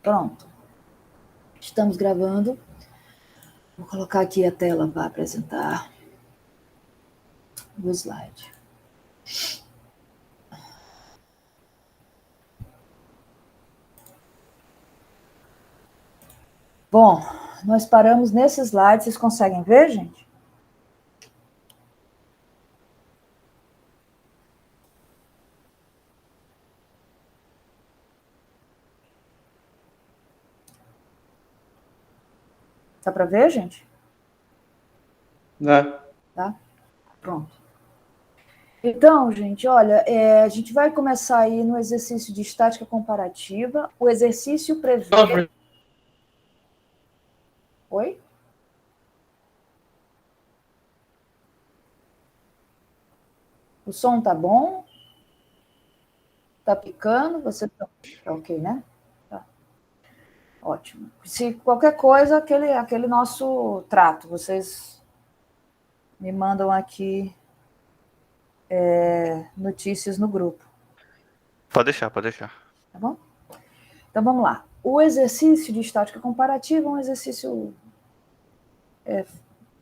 Pronto. Estamos gravando. Vou colocar aqui a tela para apresentar o slide. Bom, nós paramos nesse slide. Vocês conseguem ver, gente? Dá para ver, gente? Dá. Tá? Pronto. Então, gente, olha, a gente vai começar aí no exercício de estática comparativa. O exercício prevê... Oi? O som tá bom? Tá picando? Você tá ok, né? Tá. Ótimo. Se qualquer coisa, aquele nosso trato, vocês me mandam aqui notícias no grupo. Pode deixar, pode deixar. Tá bom? Então, vamos lá. O exercício de estática comparativa é um exercício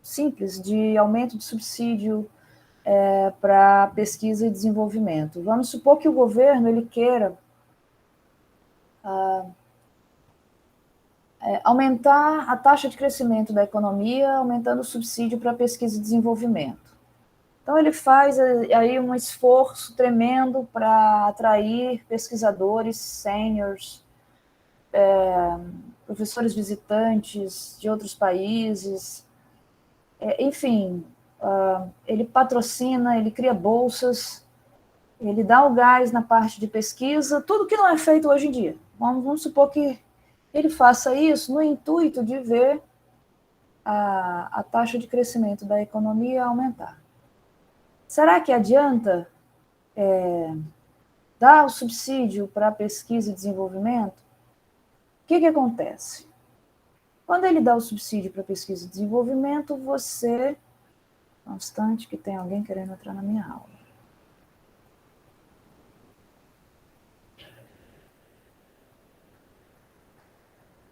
simples de aumento de subsídio para pesquisa e desenvolvimento. Vamos supor que o governo ele queira aumentar a taxa de crescimento da economia, aumentando o subsídio para pesquisa e desenvolvimento. Então, ele faz aí um esforço tremendo para atrair pesquisadores sêniores, professores visitantes de outros países, enfim, ele patrocina, ele cria bolsas, ele dá o gás na parte de pesquisa, tudo que não é feito hoje em dia. Vamos supor que ele faça isso no intuito de ver a taxa de crescimento da economia aumentar. Será que adianta dar o subsídio para pesquisa e desenvolvimento? O que acontece? Quando ele dá o subsídio para pesquisa e desenvolvimento, você... Um instante que tem alguém querendo entrar na minha aula.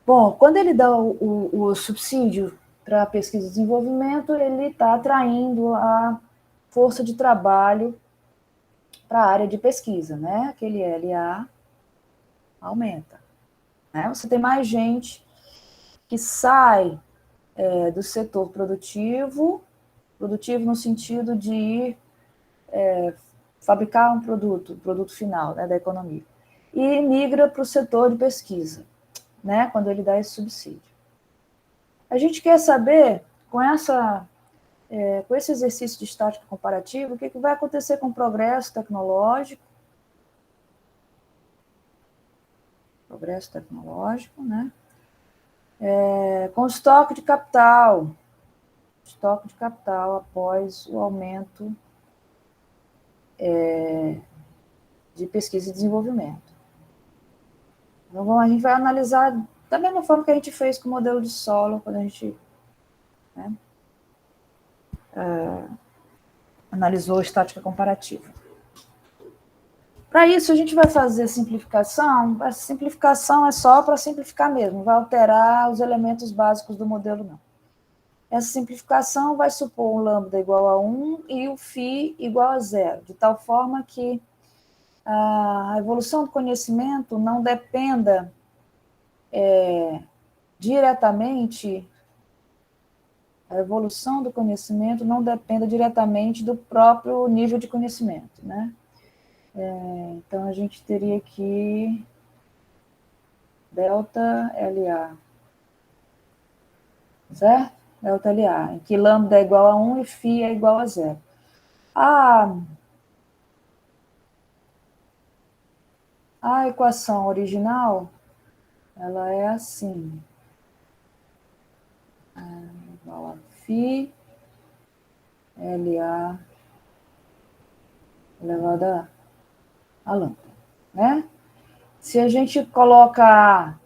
Bom, quando ele dá o subsídio para pesquisa e desenvolvimento, ele está atraindo a força de trabalho para a área de pesquisa, né? Aquele LA aumenta. Né? Você tem mais gente que sai do setor produtivo no sentido de ir fabricar um produto final, né, da economia, e migra para o setor de pesquisa, né, quando ele dá esse subsídio. A gente quer saber, com esse exercício de estática comparativa, o que vai acontecer com o progresso tecnológico, né? Com o estoque de capital após o aumento de pesquisa e desenvolvimento. Então, a gente vai analisar da mesma forma que a gente fez com o modelo de solo, quando a gente analisou estática comparativa. Para isso, a gente vai fazer simplificação. A simplificação é só para simplificar mesmo, não vai alterar os elementos básicos do modelo, não. Essa simplificação vai supor um lambda igual a 1 e o φ igual a 0, de tal forma que a evolução do conhecimento não dependa diretamente, a evolução do conhecimento não dependa diretamente do próprio nível de conhecimento, né? Então, a gente teria aqui delta LA, certo? Delta LA, em que lambda é igual a 1 e φ é igual a 0. A equação original, ela é assim, igual a φ LA elevado a lambda, né? Se a gente coloca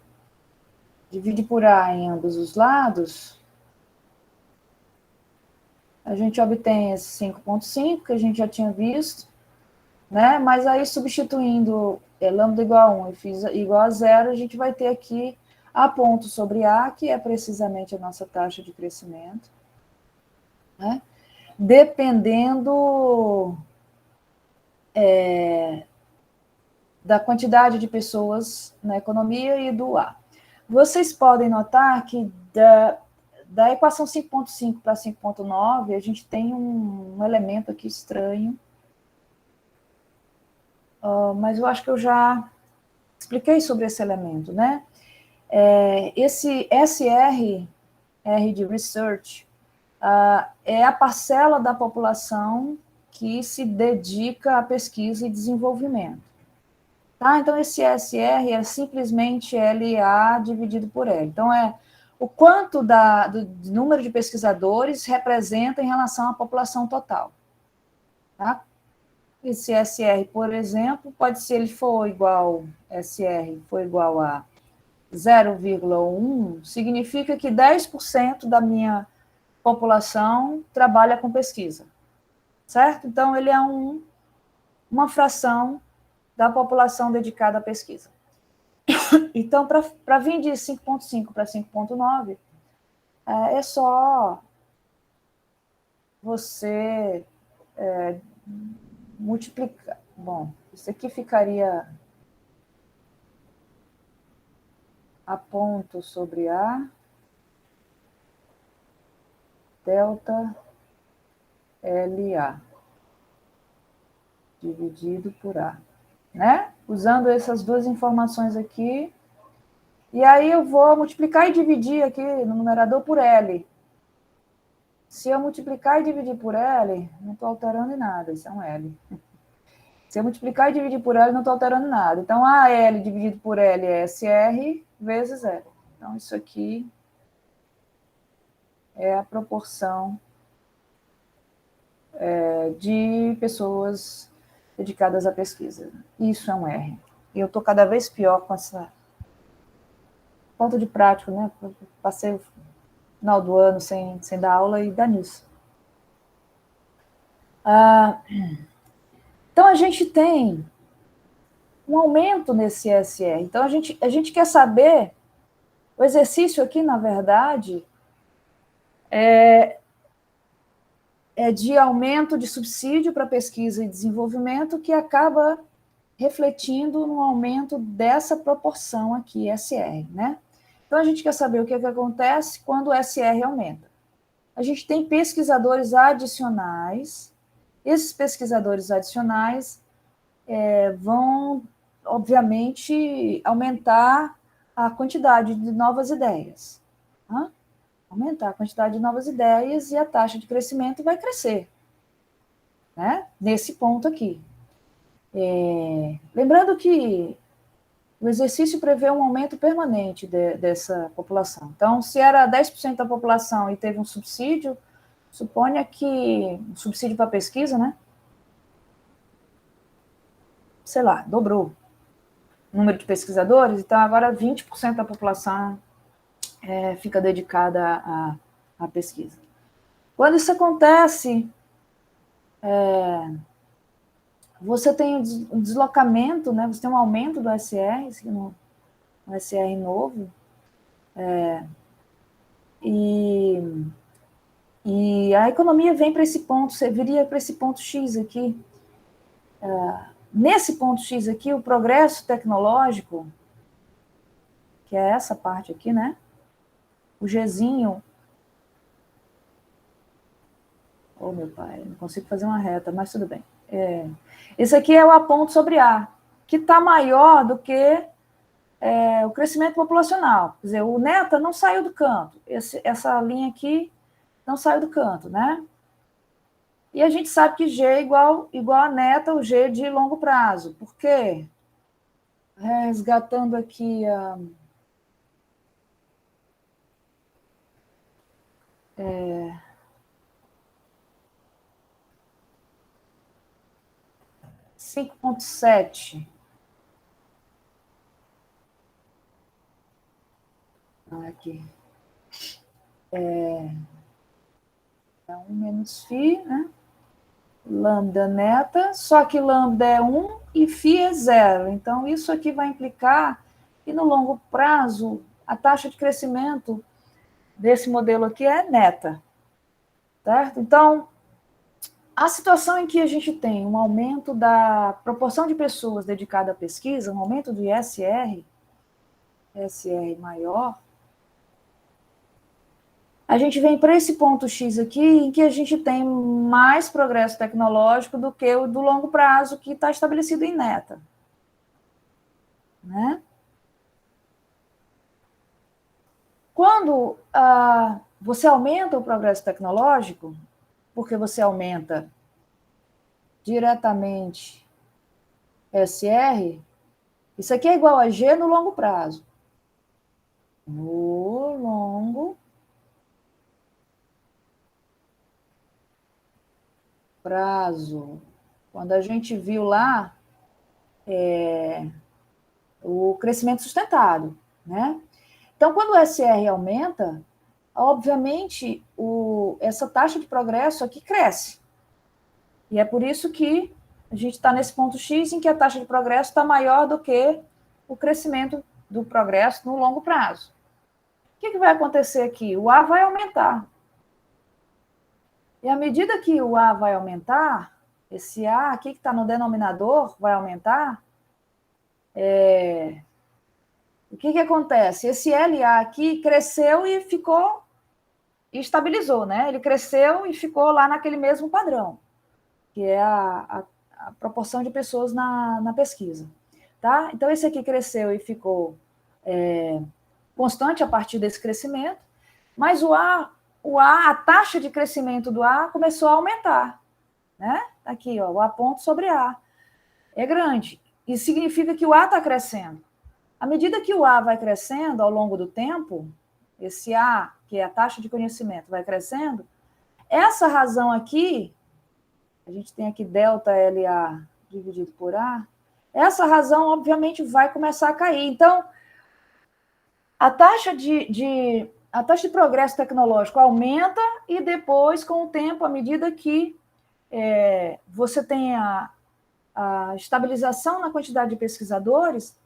divide por A em ambos os lados, a gente obtém esse 5,5, que a gente já tinha visto, né? Mas aí, substituindo lambda igual a 1 e φ igual a zero, a gente vai ter aqui A ponto sobre A, que é precisamente a nossa taxa de crescimento, né? Dependendo da quantidade de pessoas na economia e do A. Vocês podem notar que da equação 5.5 para 5.9, a gente tem um elemento aqui estranho, mas eu acho que eu já expliquei sobre esse elemento, né? Esse SR, R de Research, é a parcela da população que se dedica à pesquisa e desenvolvimento. Tá? Então, esse SR é simplesmente LA dividido por L. Então, é o quanto do número de pesquisadores representa em relação à população total. Tá? Esse SR, por exemplo, pode ser, ele for igual, SR for igual a 0,1, significa que 10% da minha população trabalha com pesquisa, certo? Então, ele é uma fração da população dedicada à pesquisa. Então, para vir de 5.5 para 5.9, é só você multiplicar. Bom, isso aqui ficaria A ponto sobre A, delta LA, dividido por A, né? Usando essas duas informações aqui, e aí eu vou multiplicar e dividir aqui no numerador por L. Se eu multiplicar e dividir por L, não estou alterando em nada, isso é um L. Se eu multiplicar e dividir por L, não estou alterando nada. Então, AL dividido por L é SR vezes L. Então, isso aqui é a proporção de pessoas dedicadas à pesquisa. Isso é um R. E eu estou cada vez pior com essa falta de prática, né? Passei o final do ano sem dar aula e dá nisso. Então, a gente tem um aumento nesse SR. Então, a gente quer saber, o exercício aqui, na verdade, é de aumento de subsídio para pesquisa e desenvolvimento, que acaba refletindo no aumento dessa proporção aqui, SR, né? Então, a gente quer saber o que acontece quando o SR aumenta. A gente tem pesquisadores adicionais. Esses pesquisadores adicionais vão, obviamente, aumentar a quantidade de novas ideias. Tá? Aumentar a quantidade de novas ideias e a taxa de crescimento vai crescer, né? Nesse ponto aqui. Lembrando que o exercício prevê um aumento permanente dessa população. Então, se era 10% da população e teve um subsídio, suponha que um subsídio para pesquisa, né? Sei lá, dobrou o número de pesquisadores, então agora 20% da população fica dedicada à pesquisa. Quando isso acontece, você tem um deslocamento, né? Você tem um aumento do SR, no SR novo, e a economia vem para esse ponto, você viria para esse ponto X aqui. Nesse ponto X aqui, o progresso tecnológico, que é essa parte aqui, né? O Gzinho. Oh, meu pai, não consigo fazer uma reta, mas tudo bem. Esse aqui é o A ponto sobre A, que está maior do que o crescimento populacional. Quer dizer, o neta não saiu do canto. Essa linha aqui não saiu do canto, né? E a gente sabe que G é igual a neta, o G de longo prazo. Por quê? Resgatando aqui a... 5.7. Aqui. É 1 menos φ, né? lambda neta, só que lambda é 1 e φ é 0. Então, isso aqui vai implicar que, no longo prazo, a taxa de crescimento desse modelo aqui é neta. Certo? Então, a situação em que a gente tem um aumento da proporção de pessoas dedicadas à pesquisa, um aumento de SR maior, a gente vem para esse ponto X aqui, em que a gente tem mais progresso tecnológico do que o do longo prazo, que está estabelecido em neta. Né? Quando você aumenta o progresso tecnológico, porque você aumenta diretamente SR, isso aqui é igual a G no longo prazo. No longo prazo. Quando a gente viu lá o crescimento sustentado, né? Então, quando o SR aumenta, obviamente, essa taxa de progresso aqui cresce. E é por isso que a gente está nesse ponto X em que a taxa de progresso está maior do que o crescimento do progresso no longo prazo. O que vai acontecer aqui? O A vai aumentar. E à medida que o A vai aumentar, esse A aqui que está no denominador vai aumentar, o que acontece? Esse LA aqui cresceu e ficou, e estabilizou, né? Ele cresceu e ficou lá naquele mesmo padrão, que é a proporção de pessoas na pesquisa. Tá? Então, esse aqui cresceu e ficou constante a partir desse crescimento, mas a taxa de crescimento do A começou a aumentar. Né? Aqui, ó, o A ponto sobre A. É grande. Isso significa que o A está crescendo. À medida que o A vai crescendo ao longo do tempo, esse A, que é a taxa de conhecimento, vai crescendo, essa razão aqui, a gente tem aqui delta LA dividido por A, essa razão, obviamente, vai começar a cair. Então, a taxa de progresso tecnológico aumenta e depois, com o tempo, à medida que você tem a estabilização na quantidade de pesquisadores,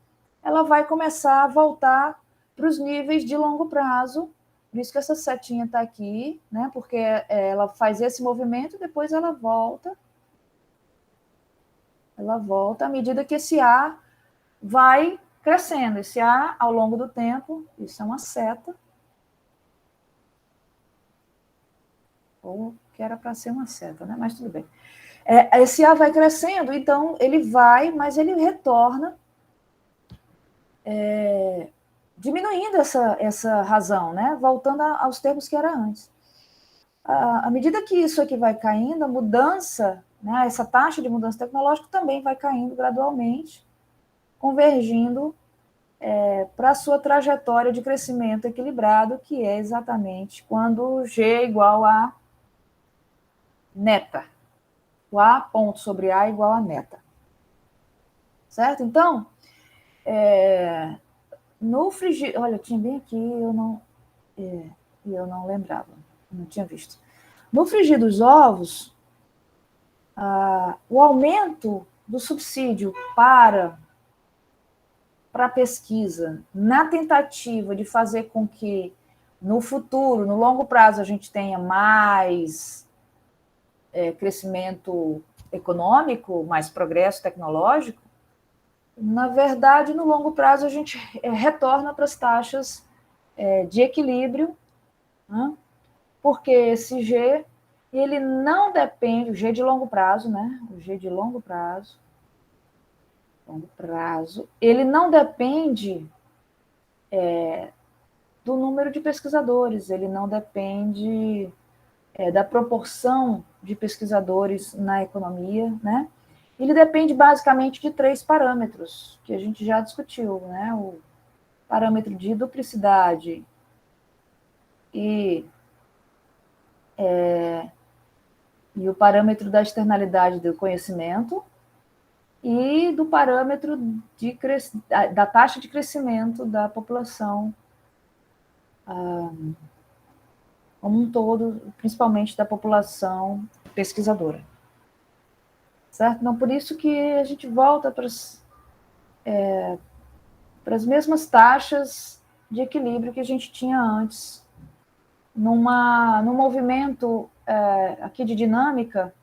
ela vai começar a voltar para os níveis de longo prazo. Por isso que essa setinha está aqui, né? Porque ela faz esse movimento e depois ela volta. Ela volta à medida que esse A vai crescendo. Esse A, ao longo do tempo, isso é uma seta. Ou que era para ser uma seta, né? Mas tudo bem. Esse A vai crescendo, então ele vai, mas ele retorna diminuindo essa razão, né? Voltando aos termos que era antes. À medida que isso aqui vai caindo, a mudança, né, essa taxa de mudança tecnológica também vai caindo gradualmente, convergindo para a sua trajetória de crescimento equilibrado, que é exatamente quando G é igual a neta. O A ponto sobre A é igual a neta. Certo? Então, no frigir... Olha, tinha bem aqui, eu não lembrava, não tinha visto. No frigir dos ovos, o aumento do subsídio para a pesquisa, na tentativa de fazer com que no futuro, no longo prazo, a gente tenha mais crescimento econômico, mais progresso tecnológico, na verdade, no longo prazo, a gente retorna para as taxas de equilíbrio, né? Porque esse G, ele não depende, o G de longo prazo, né? O G de longo prazo, ele não depende do número de pesquisadores, ele não depende da proporção de pesquisadores na economia, né? Ele depende basicamente de 3 parâmetros, que a gente já discutiu, né? O parâmetro de duplicidade e o parâmetro da externalidade do conhecimento e do parâmetro da taxa de crescimento da população como um todo, principalmente da população pesquisadora. certo? Então, por isso que a gente volta para as mesmas taxas de equilíbrio que a gente tinha antes, num movimento aqui de dinâmica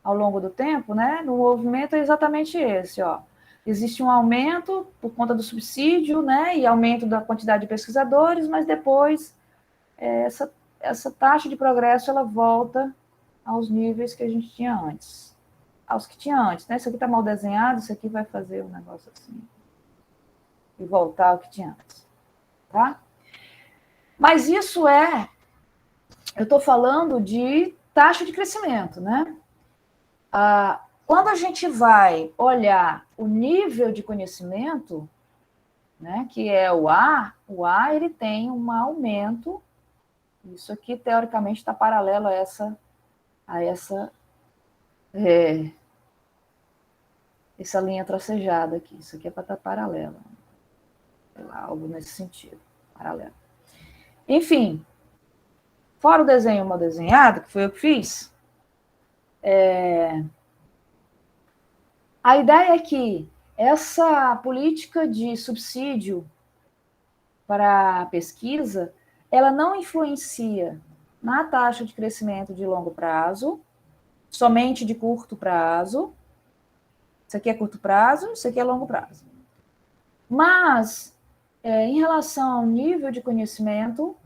ao longo do tempo, né? No movimento é exatamente esse, ó. Existe um aumento por conta do subsídio, né? E aumento da quantidade de pesquisadores, mas depois essa taxa de progresso ela volta aos níveis que a gente tinha antes, aos que tinha antes, né? Isso aqui está mal desenhado, isso aqui vai fazer um negócio assim e voltar ao que tinha antes, tá? Mas isso eu estou falando de taxa de crescimento, né? Quando a gente vai olhar o nível de conhecimento, né, que é o A ele tem um aumento. Isso aqui, teoricamente, está paralelo essa linha tracejada aqui. Isso aqui é para estar paralelo. Sei lá, algo nesse sentido, paralelo. Enfim, fora o desenho mal desenhado, que foi eu que fiz, a ideia é que essa política de subsídio para a pesquisa, ela não influencia na taxa de crescimento de longo prazo, somente de curto prazo. Isso aqui é curto prazo, isso aqui é longo prazo. Mas, em relação ao nível de conhecimento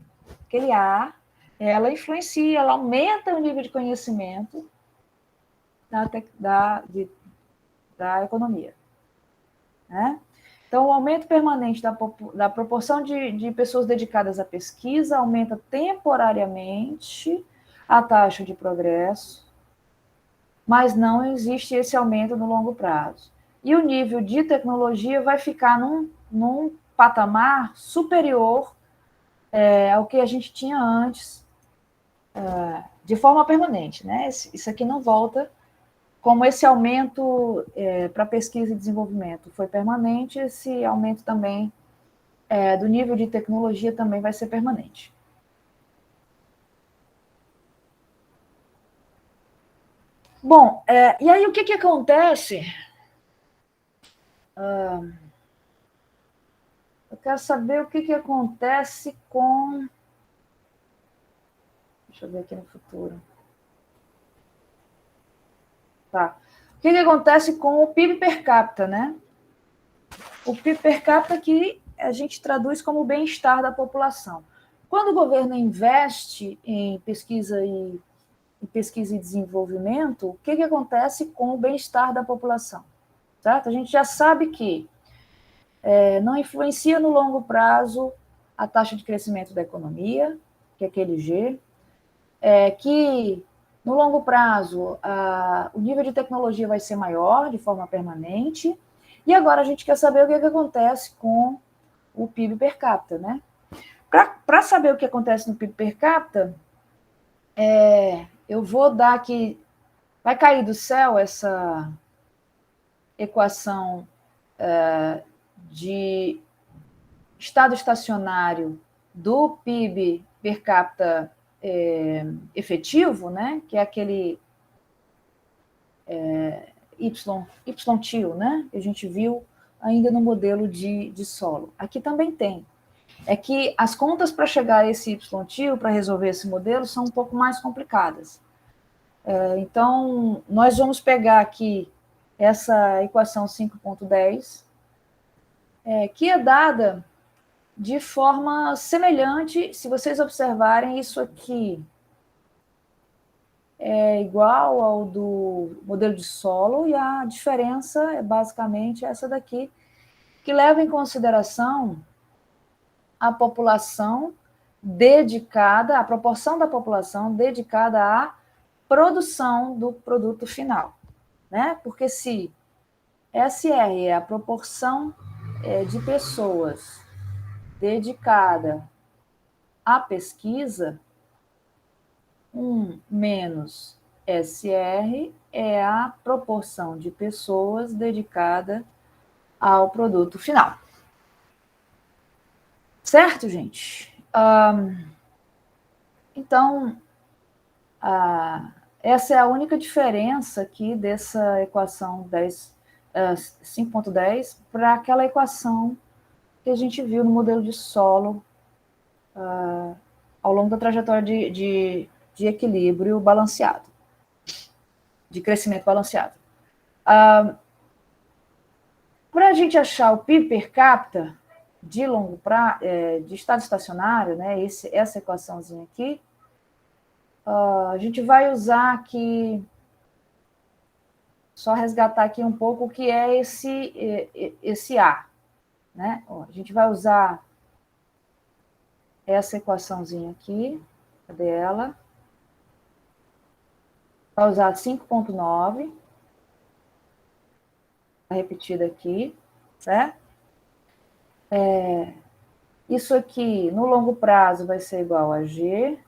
que ele há, ela influencia, ela aumenta o nível de conhecimento da economia, né? Então, o aumento permanente da proporção de pessoas dedicadas à pesquisa aumenta temporariamente a taxa de progresso, mas não existe esse aumento no longo prazo. E o nível de tecnologia vai ficar num patamar superior ao que a gente tinha antes, de forma permanente, né? Isso aqui não volta. Como esse aumento para pesquisa e desenvolvimento foi permanente, esse aumento também do nível de tecnologia também vai ser permanente. Bom, e aí o que acontece? Eu quero saber o que acontece com... Deixa eu ver aqui no futuro. Tá. O que acontece com o PIB per capita, né? O PIB per capita que a gente traduz como bem-estar da população. Quando o governo investe em pesquisa e desenvolvimento, o que acontece com o bem-estar da população? Certo? A gente já sabe que não influencia no longo prazo a taxa de crescimento da economia, que é aquele G, que no longo prazo o nível de tecnologia vai ser maior de forma permanente, e agora a gente quer saber o que acontece com o PIB per capita, né? Para saber o que acontece no PIB per capita, eu vou dar aqui, vai cair do céu essa equação de estado estacionário do PIB per capita efetivo, né? Que é aquele YTIL, né? Que a gente viu ainda no modelo de solo. Aqui também tem. É que as contas para chegar a esse YTIL, para resolver esse modelo, são um pouco mais complicadas. Então, nós vamos pegar aqui essa equação 5.10, que é dada de forma semelhante. Se vocês observarem, isso aqui é igual ao do modelo de solo, e a diferença é basicamente essa daqui, que leva em consideração a população dedicada, a proporção da população dedicada à produção do produto final, né? Porque se SR é a proporção de pessoas dedicada à pesquisa, 1 menos SR é a proporção de pessoas dedicada ao produto final. Certo, gente? Então, Essa é a única diferença aqui dessa equação 5.10 para aquela equação que a gente viu no modelo de solo ao longo da trajetória de equilíbrio balanceado, de crescimento balanceado. Para a gente achar o PIB per capita de longo prazo, de estado estacionário, né, essa equaçãozinha aqui, a gente vai usar aqui, só resgatar aqui um pouco o que é esse A. Né? A gente vai usar essa equaçãozinha aqui, cadê ela? Vai usar 5.9, repetida aqui, certo? Isso aqui, no longo prazo, vai ser igual a G.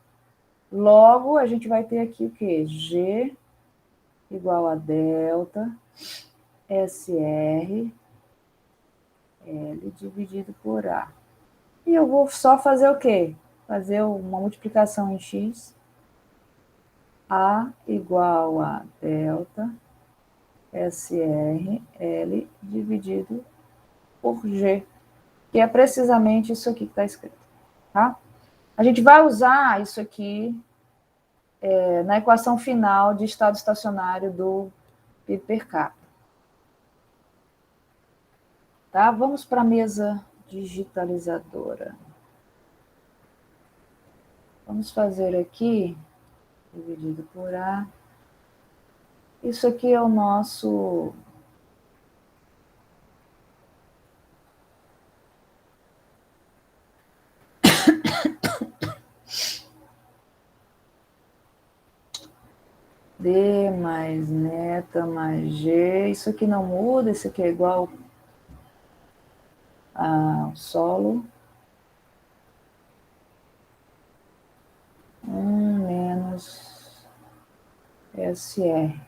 Logo, a gente vai ter aqui o quê? G igual a delta SR L dividido por A. E eu vou só fazer o quê? Fazer uma multiplicação em X. A igual a delta SR L dividido por G, que é precisamente isso aqui que está escrito. Tá? A gente vai usar isso aqui na equação final de estado estacionário do PIB per capita. Tá? Vamos para a mesa digitalizadora. Vamos fazer aqui, dividido por A. Isso aqui é o nosso... D mais neta mais G. Isso aqui não muda, isso aqui é igual ao solo. 1 menos SR.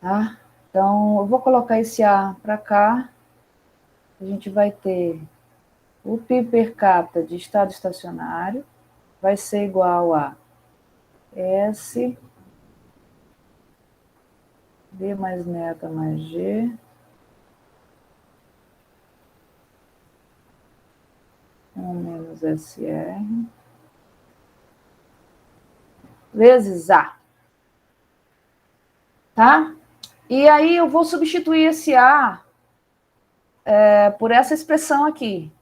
Tá? Então, eu vou colocar esse A para cá. A gente vai ter o PIB per capita de estado estacionário. Vai ser igual a S D mais neta mais G. 1 menos SR. Vezes A. Tá? E aí eu vou substituir esse A por essa expressão aqui.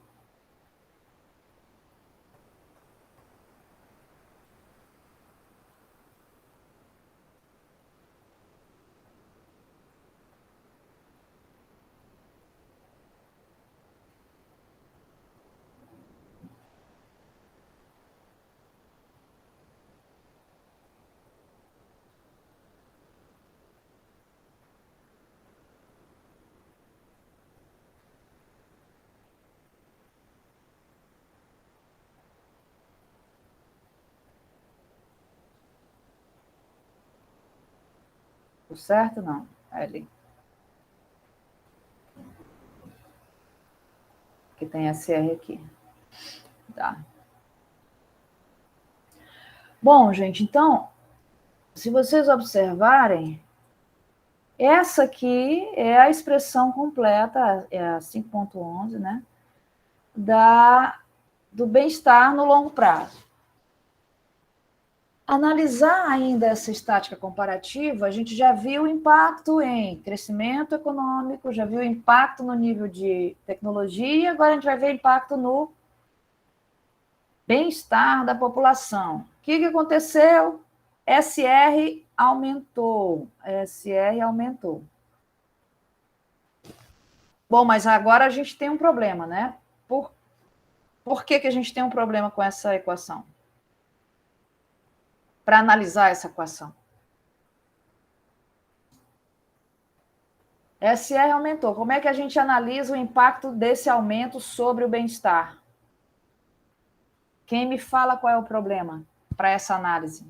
Certo? Não. L. Que tem SR aqui. Tá. Bom, gente, então, se vocês observarem, essa aqui é a expressão completa, é a 5.11, né? Do bem-estar no longo prazo. Analisar ainda essa estática comparativa, a gente já viu o impacto em crescimento econômico, já viu o impacto no nível de tecnologia, agora a gente vai ver impacto no bem-estar da população. O que aconteceu? SR aumentou. SR aumentou. Bom, mas agora a gente tem um problema, né? Por que a gente tem um problema com essa equação? Para analisar essa equação. SR aumentou. Como é que a gente analisa o impacto desse aumento sobre o bem-estar? Quem me fala qual é o problema para essa análise?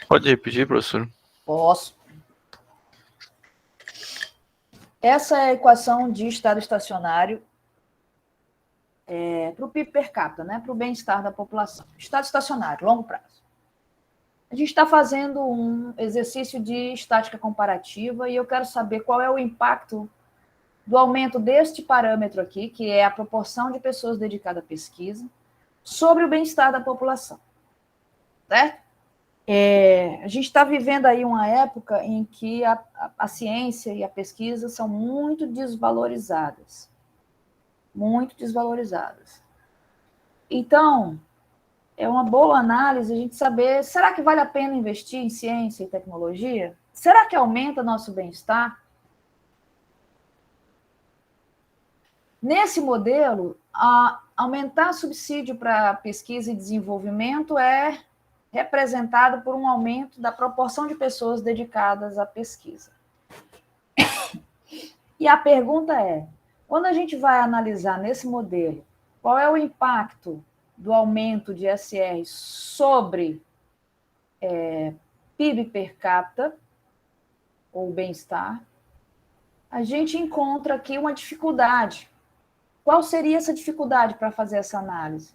Pode repetir, professor? Posso. Essa é a equação de estado estacionário para o PIB per capita, né? Para o bem-estar da população. Estado estacionário, longo prazo. A gente está fazendo um exercício de estática comparativa e eu quero saber qual é o impacto do aumento deste parâmetro aqui, que é a proporção de pessoas dedicadas à pesquisa, sobre o bem-estar da população. Certo? A gente está vivendo aí uma época em que a ciência e a pesquisa são muito desvalorizadas. Muito desvalorizadas. Então, é uma boa análise a gente saber, será que vale a pena investir em ciência e tecnologia? Será que aumenta nosso bem-estar? Nesse modelo, aumentar subsídio para pesquisa e desenvolvimento é representado por um aumento da proporção de pessoas dedicadas à pesquisa. E a pergunta é, quando a gente vai analisar nesse modelo, qual é o impacto do aumento de SR sobre PIB per capita, ou bem-estar, a gente encontra aqui uma dificuldade. Qual seria essa dificuldade para fazer essa análise?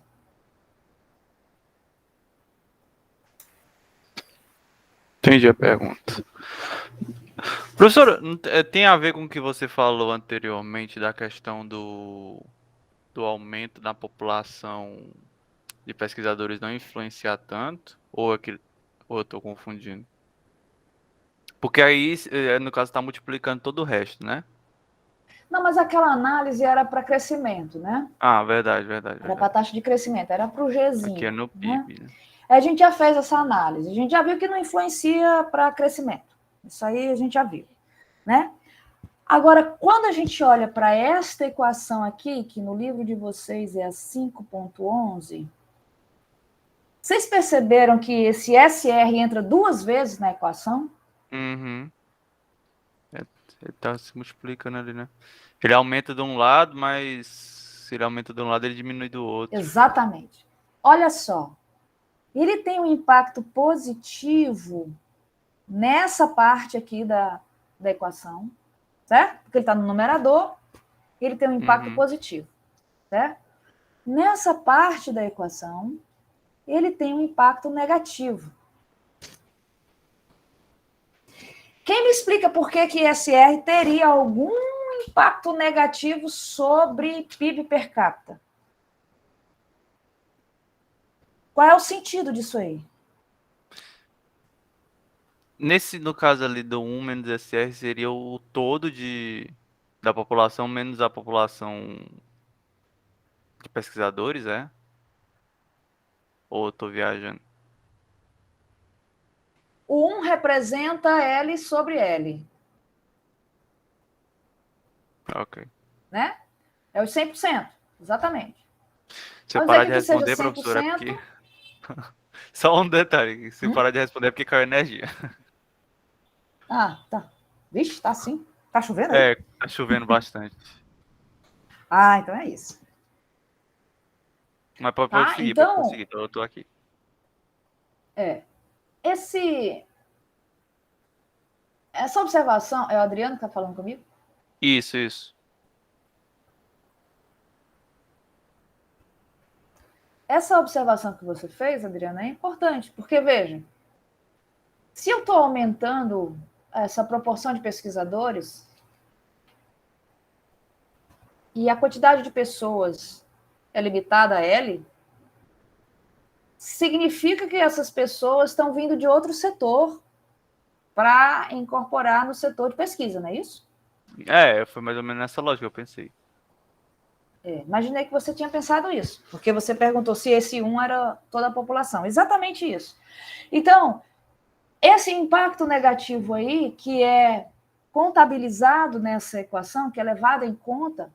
Entendi a pergunta. Professor, tem a ver com o que você falou anteriormente da questão do aumento da população de pesquisadores não influenciar tanto? Ou eu estou confundindo? Porque aí, no caso, está multiplicando todo o resto, né? Não, mas aquela análise era para crescimento, né? Ah, verdade. Era para a taxa de crescimento, era para o Aqui é Gzinho. no Né? PIB, né? A gente já fez essa análise, a gente já viu que não influencia para crescimento. Isso aí a gente já viu, né? Agora, quando a gente olha para esta equação aqui, que no livro de vocês é a 5.11, vocês perceberam que esse SR entra duas vezes na equação? Uhum. Ele tá se multiplicando ali, né? Ele aumenta de um lado, mas se ele aumenta de um lado, ele diminui do outro. Exatamente. Olha só, ele tem um impacto positivo nessa parte aqui da equação, certo? Porque ele está no numerador, ele tem um impacto positivo, certo? Nessa parte da equação, ele tem um impacto negativo. Quem me explica por que SR teria algum impacto negativo sobre PIB per capita? Qual é o sentido disso aí? No caso ali do 1 menos SR, seria o todo da população menos a população de pesquisadores, é? Ou eu tô viajando? O 1 representa L sobre L. Ok. Né? É os 100%, exatamente. Se eu Vamos dizer parar que de aqui seja responder, professor, é 100%. porque... Só um detalhe. Se eu parar de responder, é porque caiu energia. Ah, tá. Vixe, tá assim. Tá chovendo aí? É, tá chovendo bastante. Ah, então é isso. Mas pode Tá? seguir, pode Então, prosseguir. Eu tô aqui. essa observação, é o Adriano que está falando comigo? Isso. Essa observação que você fez, Adriana, é importante, porque, veja, se eu estou aumentando essa proporção de pesquisadores e a quantidade de pessoas é limitada a L, significa que essas pessoas estão vindo de outro setor para incorporar no setor de pesquisa, não é isso? Foi mais ou menos nessa lógica que eu pensei. Imaginei que você tinha pensado isso, porque você perguntou se esse 1 era toda a população. Exatamente isso. Então, esse impacto negativo aí, que é contabilizado nessa equação, que é levado em conta,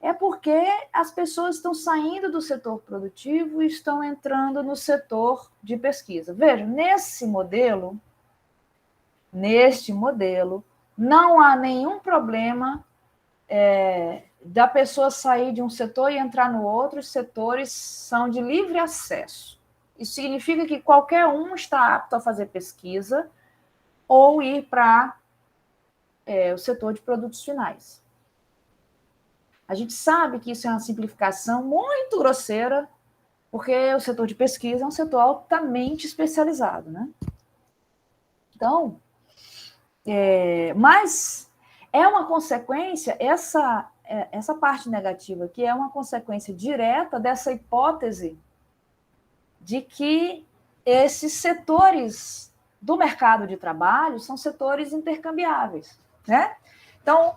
é porque as pessoas estão saindo do setor produtivo e estão entrando no setor de pesquisa. Veja, neste modelo, não há nenhum problema da pessoa sair de um setor e entrar no outro. Os setores são de livre acesso. Isso significa que qualquer um está apto a fazer pesquisa ou ir para o setor de produtos finais. A gente sabe que isso é uma simplificação muito grosseira, porque o setor de pesquisa é um setor altamente especializado, né? Então, mas é uma consequência, essa parte negativa aqui é uma consequência direta dessa hipótese de que esses setores do mercado de trabalho são setores intercambiáveis, né? Então,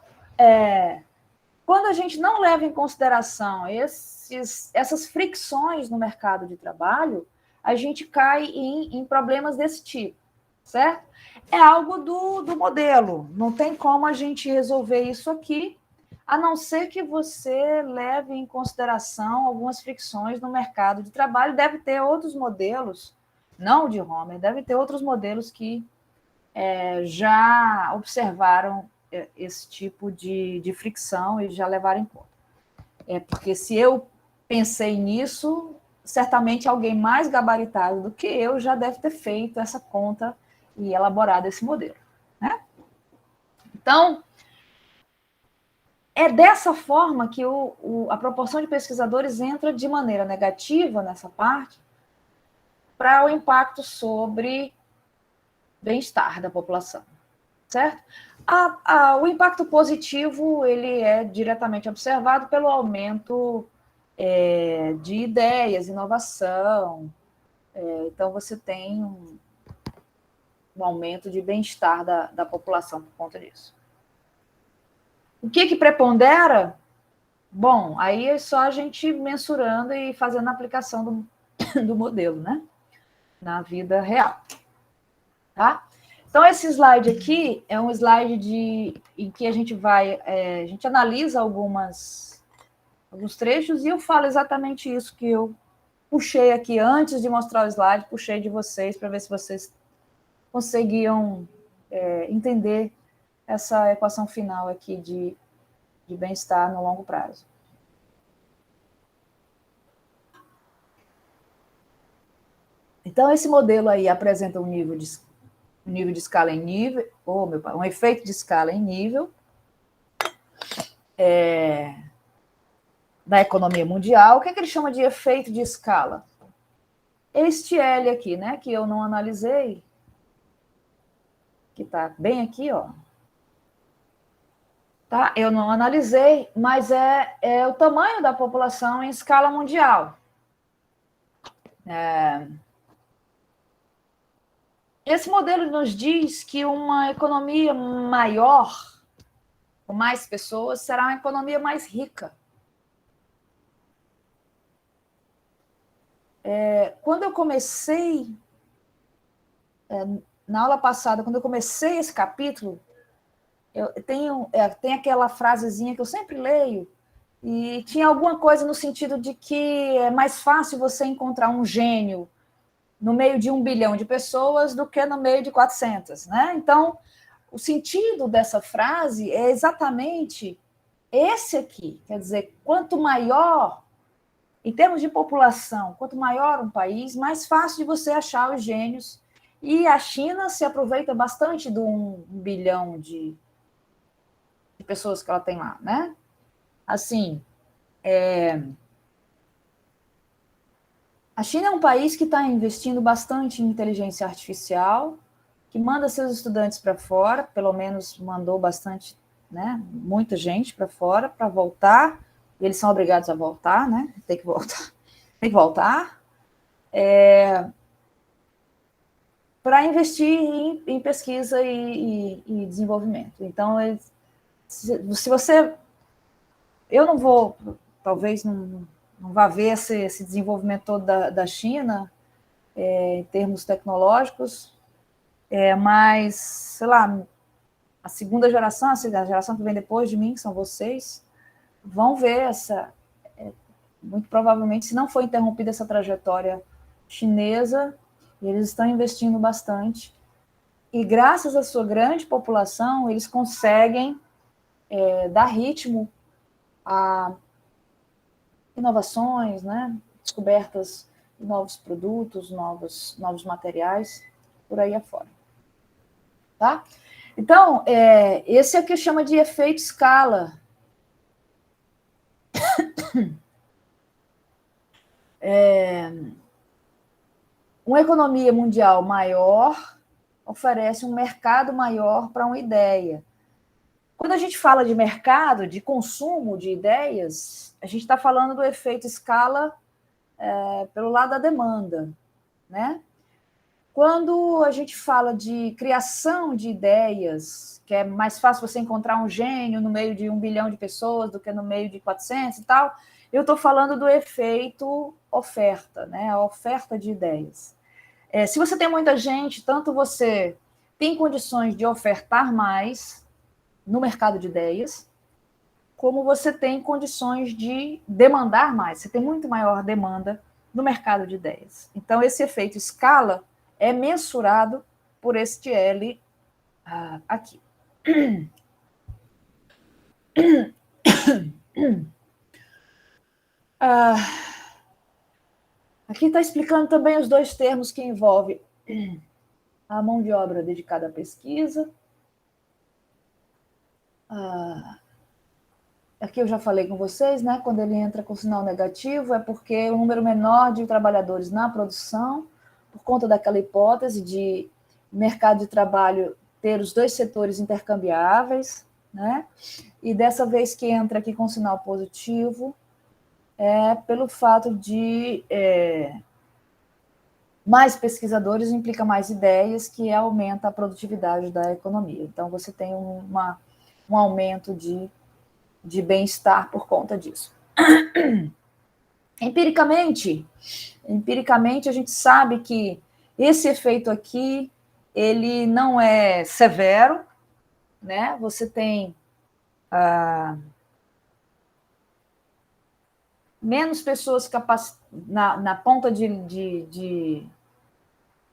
quando a gente não leva em consideração essas fricções no mercado de trabalho, a gente cai em problemas desse tipo, certo? É algo do modelo, não tem como a gente resolver isso aqui, a não ser que você leve em consideração algumas fricções no mercado de trabalho. Deve ter outros modelos, não de Homer, deve ter outros modelos que já observaram esse tipo de fricção e já levaram em conta. Porque se eu pensei nisso, certamente alguém mais gabaritado do que eu já deve ter feito essa conta e elaborado esse modelo, né? Então, é dessa forma que a proporção de pesquisadores entra de maneira negativa nessa parte para o impacto sobre bem-estar da população, certo? O impacto positivo ele é diretamente observado pelo aumento de ideias, inovação. Então, você tem um aumento de bem-estar da população por conta disso. O que prepondera? Bom, aí é só a gente mensurando e fazendo a aplicação do modelo, né? Na vida real. Tá? Então, esse slide aqui é um slide em que a gente a gente analisa alguns trechos e eu falo exatamente isso que eu puxei aqui antes de mostrar o slide, puxei de vocês para ver se vocês conseguiam entender essa equação final aqui de bem-estar no longo prazo. Então, esse modelo aí apresenta um nível de escala em nível, um efeito de escala em nível da economia mundial. O que ele chama de efeito de escala? Este L aqui, né, que eu não analisei, que está bem aqui, ó. Tá? Eu não analisei, mas é o tamanho da população em escala mundial. Esse modelo nos diz que uma economia maior, com mais pessoas, será uma economia mais rica. Quando eu comecei, na aula passada, quando eu comecei esse capítulo, tem aquela frasezinha que eu sempre leio, e tinha alguma coisa no sentido de que é mais fácil você encontrar um gênio no meio de 1 bilhão de pessoas do que no meio de 400, né? Então, o sentido dessa frase é exatamente esse aqui. Quer dizer, quanto maior, em termos de população, quanto maior um país, mais fácil de você achar os gênios. E a China se aproveita bastante do 1 bilhão de pessoas que ela tem lá, né? Assim, a China é um país que está investindo bastante em inteligência artificial, que manda seus estudantes para fora, pelo menos mandou bastante, né? Muita gente para fora para voltar. E eles são obrigados a voltar, né? Tem que voltar. Tem que voltar. Para investir em pesquisa e desenvolvimento. Então, se você... Eu não vou, talvez não vá ver esse desenvolvimento todo da China, em termos tecnológicos, mas, sei lá, a segunda geração, a geração que vem depois de mim, que são vocês, vão ver muito provavelmente, se não for interrompida essa trajetória chinesa, eles estão investindo bastante. E graças à sua grande população, eles conseguem dar ritmo a inovações, né? Descobertas de novos produtos, novos materiais, por aí afora. Tá? Então, esse é o que chama de efeito escala. Uma economia mundial maior oferece um mercado maior para uma ideia. Quando a gente fala de mercado, de consumo de ideias, a gente está falando do efeito escala pelo lado da demanda, né? Quando a gente fala de criação de ideias, que é mais fácil você encontrar um gênio no meio de 1 bilhão de pessoas do que no meio de 400 e tal, eu estou falando do efeito oferta, né? A oferta de ideias. Se você tem muita gente, tanto você tem condições de ofertar mais no mercado de ideias, como você tem condições de demandar mais. Você tem muito maior demanda no mercado de ideias. Então, esse efeito escala é mensurado por este L aqui. Aqui está explicando também os dois termos que envolvem a mão de obra dedicada à pesquisa. Aqui eu já falei com vocês, né? Quando ele entra com sinal negativo, é porque o número menor de trabalhadores na produção, por conta daquela hipótese de mercado de trabalho ter os dois setores intercambiáveis, né? E dessa vez que entra aqui com sinal positivo, é pelo fato de mais pesquisadores implica mais ideias, que aumenta a produtividade da economia. Então, você tem um aumento de bem-estar por conta disso. Empiricamente, a gente sabe que esse efeito aqui, ele não é severo, né? Você tem menos pessoas na ponta de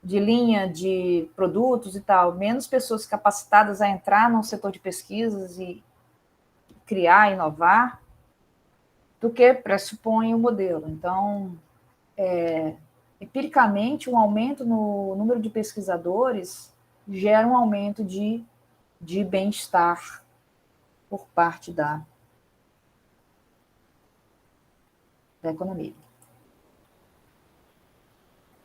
linha de produtos e tal, menos pessoas capacitadas a entrar no setor de pesquisas e criar, inovar, do que pressupõe o modelo. Então, empiricamente, um aumento no número de pesquisadores gera um aumento de bem-estar por parte da economia.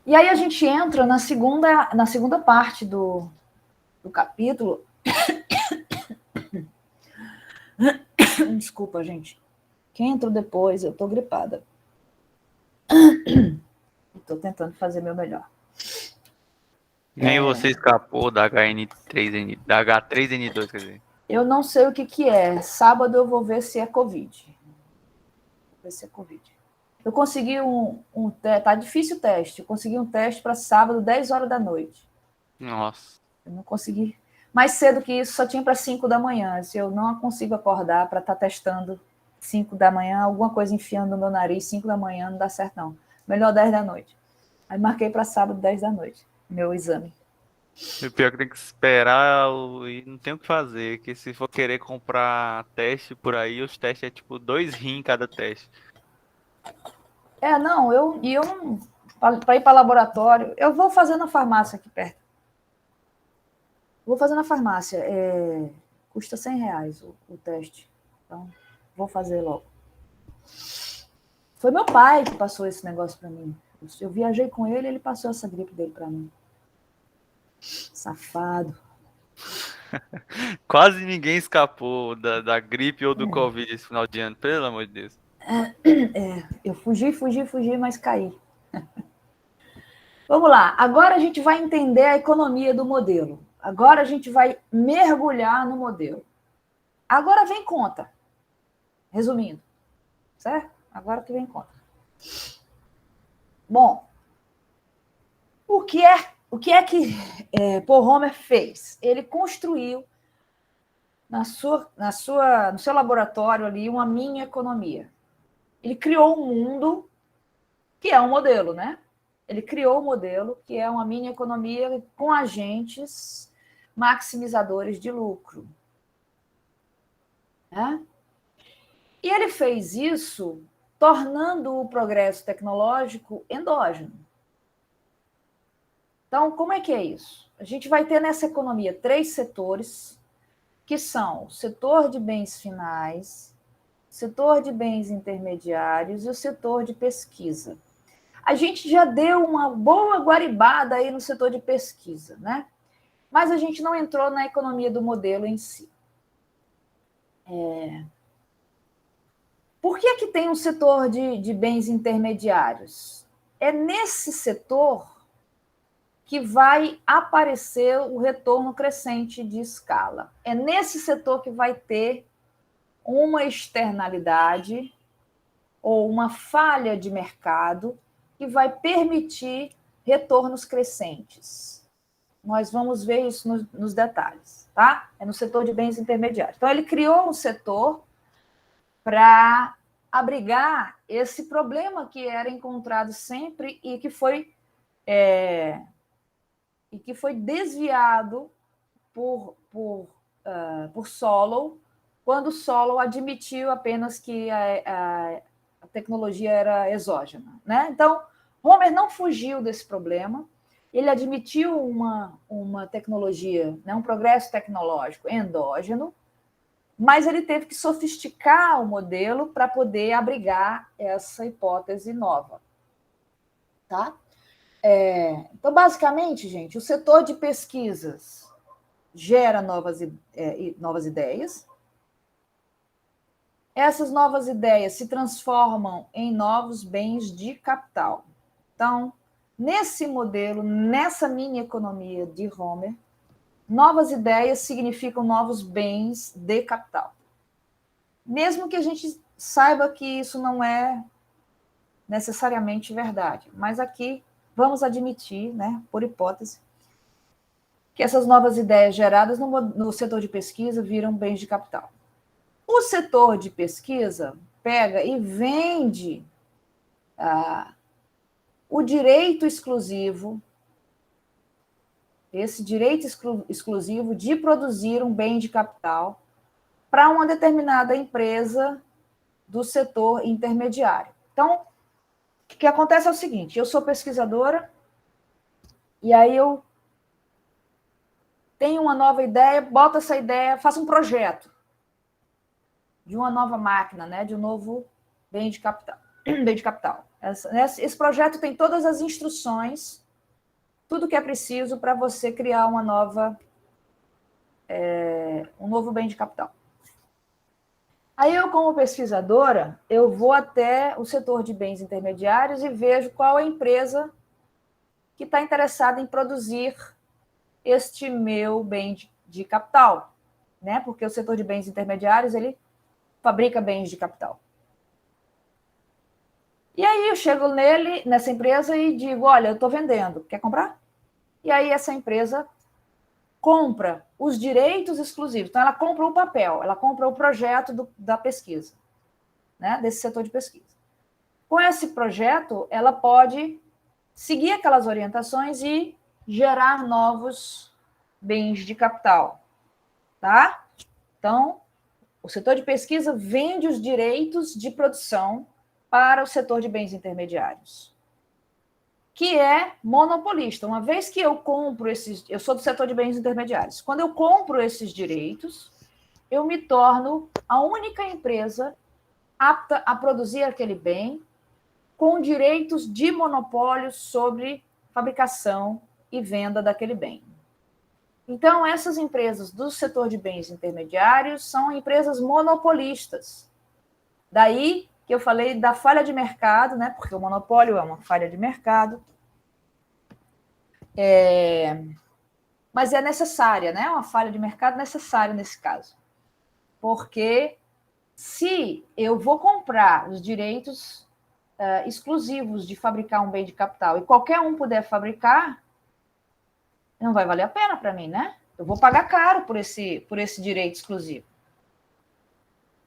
E aí a gente entra na segunda parte do capítulo. Desculpa, gente. Quem entrou depois, eu estou gripada. Estou tentando fazer meu melhor. Nem você escapou da HN3N, da H3N2, quer dizer. Eu não sei o que é. Sábado eu vou ver se é Covid. Vou ver se é Covid. Eu consegui tá difícil o teste. Eu consegui um teste para sábado, 10 horas da noite. Nossa. Eu não consegui. Mais cedo que isso, só tinha para 5 da manhã. Se eu não consigo acordar para estar testando 5 da manhã, alguma coisa enfiando no meu nariz, 5 da manhã, não dá certo, não. Melhor 10 da noite. Aí marquei para sábado, 10 da noite, meu exame. O pior que tem que esperar e não tem o que fazer. Que se for querer comprar teste por aí, os testes é tipo 2 rins cada teste. Não, eu para ir para laboratório, eu vou fazer na farmácia aqui perto. Vou fazer na farmácia. Custa R$100 o teste. Então, vou fazer logo. Foi meu pai que passou esse negócio para mim. Eu viajei com ele, ele passou essa gripe dele para mim. Safado. Quase ninguém escapou da gripe ou do Covid esse final de ano, pelo amor de Deus. Eu fugi, mas caí. Vamos lá. Agora a gente vai entender a economia do modelo. Agora a gente vai mergulhar no modelo. Agora vem conta. Resumindo. Certo? Agora que vem conta. Bom, o que é que Paul Homer fez? Ele construiu no seu laboratório ali uma mini economia. Ele criou um mundo que é um modelo, né? Ele criou um modelo que é uma mini economia com agentes maximizadores de lucro. Né? E ele fez isso tornando o progresso tecnológico endógeno. Então, como é que é isso? A gente vai ter nessa economia 3 setores, que são o setor de bens finais, o setor de bens intermediários e o setor de pesquisa. A gente já deu uma boa guaribada aí no setor de pesquisa, né? Mas a gente não entrou na economia do modelo em si. Por que tem um setor de bens intermediários? É nesse setor que vai aparecer o retorno crescente de escala. É nesse setor que vai ter uma externalidade ou uma falha de mercado que vai permitir retornos crescentes. Nós vamos ver isso nos detalhes, tá? É no setor de bens intermediários. Então, ele criou um setor para abrigar esse problema que era encontrado sempre e que foi desviado por Solow, quando Solow admitiu apenas que a tecnologia era exógena, né? Então, Homer não fugiu desse problema, ele admitiu uma tecnologia, né, um progresso tecnológico endógeno, mas ele teve que sofisticar o modelo para poder abrigar essa hipótese nova. Tá? Então, basicamente, gente, o setor de pesquisas gera novas ideias. Essas novas ideias se transformam em novos bens de capital. Então, nesse modelo, nessa mini economia de Homer, novas ideias significam novos bens de capital. Mesmo que a gente saiba que isso não é necessariamente verdade, mas aqui vamos admitir, né, por hipótese, que essas novas ideias geradas no setor de pesquisa viram bens de capital. O setor de pesquisa pega e vende o direito exclusivo, esse direito exclusivo de produzir um bem de capital para uma determinada empresa do setor intermediário. Então, o que acontece é o seguinte, eu sou pesquisadora e aí eu tenho uma nova ideia, boto essa ideia, faço um projeto de uma nova máquina, né, de um novo bem de capital. Bem de capital. Esse projeto tem todas as instruções, tudo que é preciso para você criar uma nova, um novo bem de capital. Aí eu, como pesquisadora, eu vou até o setor de bens intermediários e vejo qual é a empresa que está interessada em produzir este meu bem de capital, né? Porque o setor de bens intermediários, ele fabrica bens de capital. E aí eu chego nessa empresa e digo, olha, eu estou vendendo, quer comprar? E aí essa empresa compra os direitos exclusivos. Então, ela compra o papel, ela compra o projeto da pesquisa, né? Desse setor de pesquisa. Com esse projeto, ela pode seguir aquelas orientações e gerar novos bens de capital, tá? Então, o setor de pesquisa vende os direitos de produção para o setor de bens intermediários, que é monopolista. Uma vez que eu compro eu sou do setor de bens intermediários. Quando eu compro esses direitos, eu me torno a única empresa apta a produzir aquele bem com direitos de monopólio sobre fabricação e venda daquele bem. Então, essas empresas do setor de bens intermediários são empresas monopolistas. Daí que eu falei da falha de mercado, né? Porque o monopólio é uma falha de mercado. Mas é necessária, né? Uma falha de mercado necessária nesse caso. Porque se eu vou comprar os direitos exclusivos de fabricar um bem de capital e qualquer um puder fabricar, não vai valer a pena para mim, né? Eu vou pagar caro por esse direito exclusivo.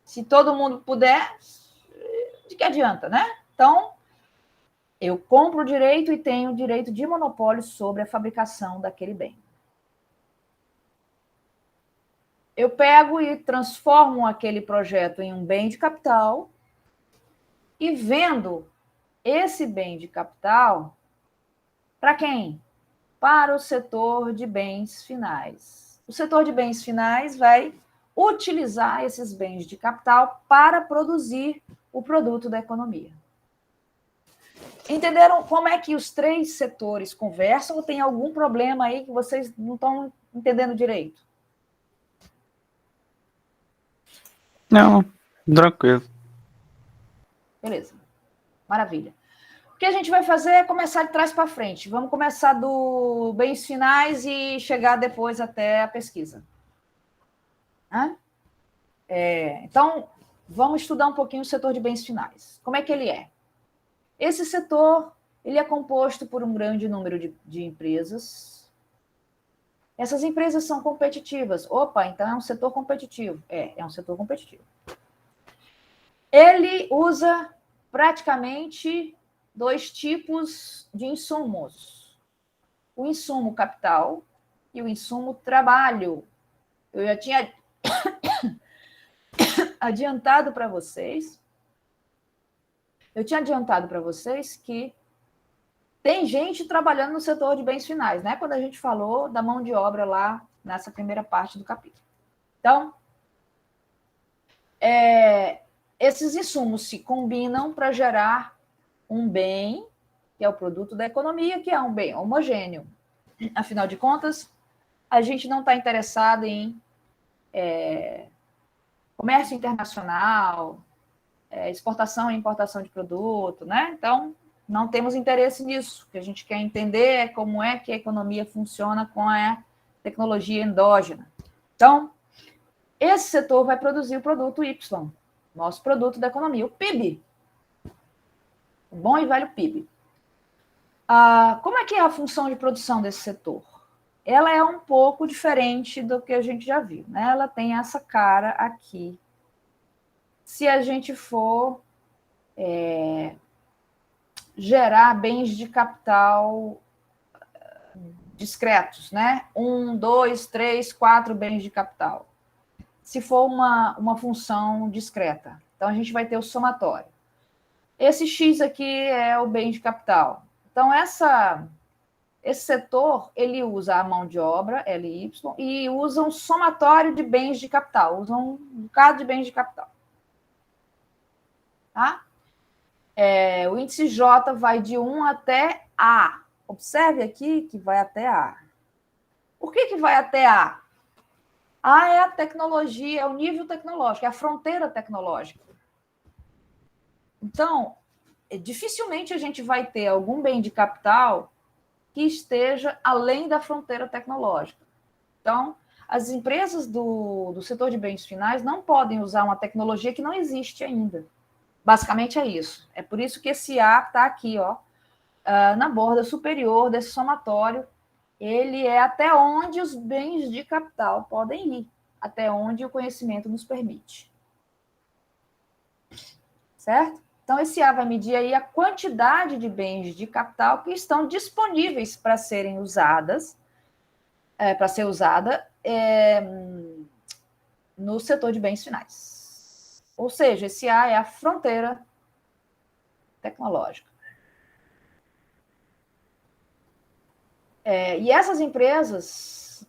Se todo mundo puder, de que adianta, né? Então, eu compro o direito e tenho o direito de monopólio sobre a fabricação daquele bem. Eu pego e transformo aquele projeto em um bem de capital e vendo esse bem de capital para quem? para o setor de bens finais. O setor de bens finais vai utilizar esses bens de capital para produzir o produto da economia. Entenderam como é que os três setores conversam ou tem algum problema aí que vocês não estão entendendo direito? Não, tranquilo. Beleza, maravilha. O que a gente vai fazer é começar de trás para frente. Vamos começar do bens finais e chegar depois até a pesquisa. Então, vamos estudar um pouquinho o setor de bens finais. Como é que ele é? Esse setor ele é composto por um grande número de empresas. Essas empresas são competitivas. Opa, então é um setor competitivo. É um setor competitivo. Ele usa praticamente dois tipos de insumos. O insumo capital e o insumo trabalho. Eu já tinha adiantado para vocês. Que tem gente trabalhando no setor de bens finais, né? Quando a gente falou da mão de obra lá nessa primeira parte do capítulo. Então, esses insumos se combinam para gerar um bem, que é o produto da economia, que é um bem homogêneo. Afinal de contas, a gente não está interessado em comércio internacional, exportação e importação de produto, né? Então, não temos interesse nisso. O que a gente quer entender é como é que a economia funciona com a tecnologia endógena. Então, esse setor vai produzir o produto Y, nosso produto da economia, o PIB. O bom e velho PIB. Como é que é a função de produção desse setor? Ela é um pouco diferente do que a gente já viu, né? Ela tem essa cara aqui. Se a gente for gerar bens de capital discretos, né? 1, 2, 3, 4 bens de capital. Se for uma função discreta. Então, a gente vai ter o somatório. Esse X aqui é o bem de capital. Então, esse setor, ele usa a mão de obra, LY, e usa um somatório de bens de capital. Usa um bocado de bens de capital. Tá? O índice J vai de 1 até A. Observe aqui que vai até A. Por que vai até A? A é a tecnologia, é o nível tecnológico, é a fronteira tecnológica. Então, dificilmente a gente vai ter algum bem de capital que esteja além da fronteira tecnológica. Então, as empresas do setor de bens finais não podem usar uma tecnologia que não existe ainda. Basicamente é isso. É por isso que esse A está aqui, ó, na borda superior desse somatório. Ele é até onde os bens de capital podem ir, até onde o conhecimento nos permite. Certo? Então, esse A vai medir aí a quantidade de bens de capital que estão disponíveis para serem usadas, no setor de bens finais. Ou seja, esse A é a fronteira tecnológica. E essas empresas,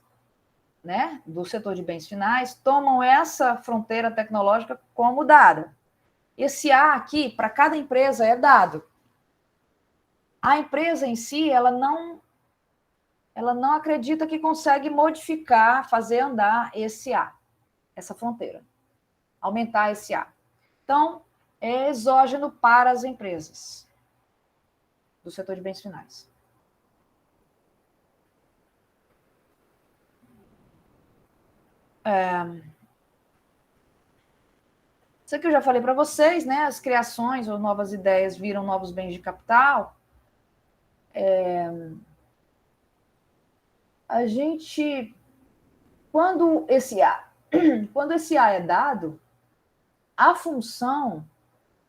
né, do setor de bens finais tomam essa fronteira tecnológica como dada. Esse A aqui, para cada empresa, é dado. A empresa em si, ela não acredita que consegue modificar, fazer andar esse A, essa fronteira, aumentar esse A. Então, é exógeno para as empresas do setor de bens finais. Isso aqui eu já falei para vocês, né? As criações ou novas ideias viram novos bens de capital. A gente, quando esse A é dado,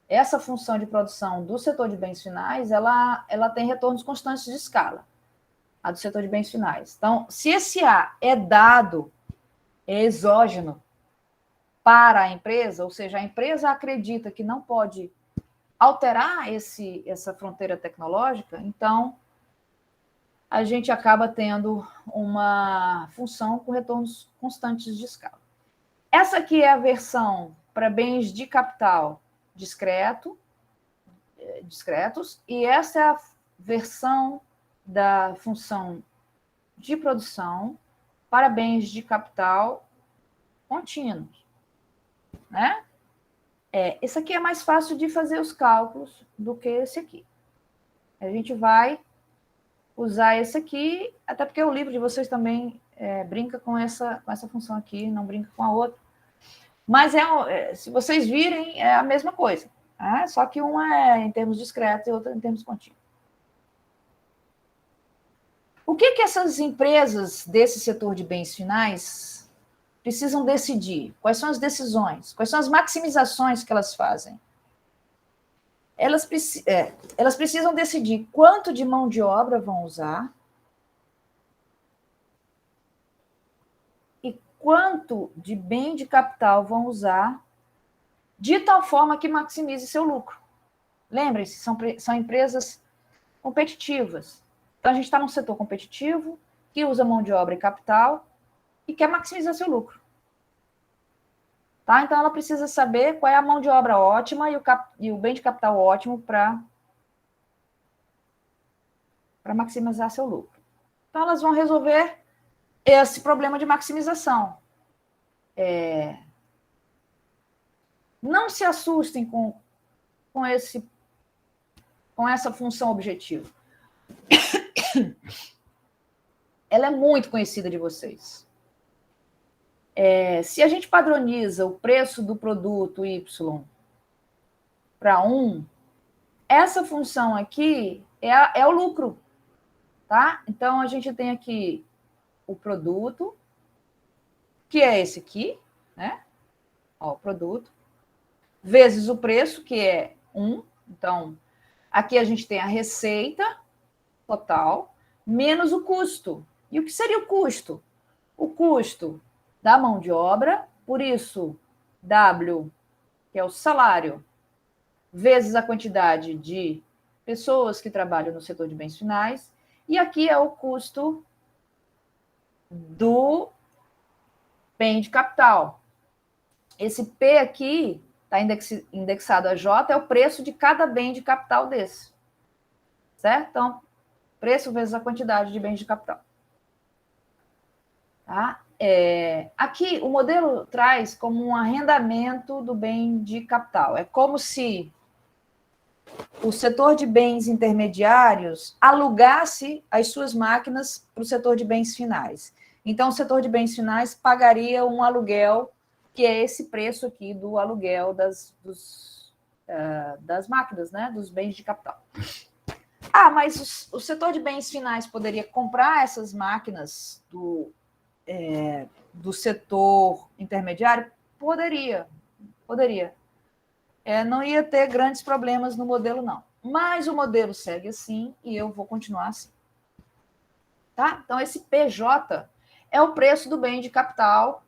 essa função de produção do setor de bens finais, ela tem retornos constantes de escala, a do setor de bens finais. Então, se esse A é dado, é exógeno para a empresa, ou seja, a empresa acredita que não pode alterar essa fronteira tecnológica, então a gente acaba tendo uma função com retornos constantes de escala. Essa aqui é a versão para bens de capital discretos, e essa é a versão da função de produção para bens de capital contínuos, né? Esse aqui é mais fácil de fazer os cálculos do que esse aqui. A gente vai usar esse aqui, até porque o livro de vocês também brinca com essa função aqui, não brinca com a outra. Mas, se vocês virem, é a mesma coisa. Né? Só que uma é em termos discretos e outra em termos contínuos. O que essas empresas desse setor de bens finais precisam decidir? Quais são as decisões? Quais são as maximizações que elas fazem? Elas precisam decidir quanto de mão de obra vão usar e quanto de bem de capital vão usar de tal forma que maximize seu lucro. Lembrem-se, são empresas competitivas. Então, a gente está num setor competitivo, que usa mão de obra e capital e quer maximizar seu lucro. Tá? Então, ela precisa saber qual é a mão de obra ótima e o bem de capital ótimo para maximizar seu lucro. Então, elas vão resolver esse problema de maximização. Não se assustem com essa função objetiva. Ela é muito conhecida de vocês. Se a gente padroniza o preço do produto Y para 1, essa função aqui é o lucro. Tá? Então, a gente tem aqui o produto, que é esse aqui, né? Ó, o produto, vezes o preço, que é 1. Então, aqui a gente tem a receita total, menos o custo. E o que seria o custo? O custo da mão de obra, por isso, W, que é o salário, vezes a quantidade de pessoas que trabalham no setor de bens finais, e aqui é o custo do bem de capital. Esse P aqui está indexado a J, é o preço de cada bem de capital desse. Certo? Então, preço vezes a quantidade de bens de capital. Tá? Aqui, o modelo traz como um arrendamento do bem de capital. É como se o setor de bens intermediários alugasse as suas máquinas para o setor de bens finais. Então, o setor de bens finais pagaria um aluguel, que é esse preço aqui do aluguel das máquinas, né, dos bens de capital. Mas o setor de bens finais poderia comprar essas máquinas do setor intermediário? Poderia. Não ia ter grandes problemas no modelo, não. Mas o modelo segue assim e eu vou continuar assim. Tá? Então, esse PJ é o preço do bem de capital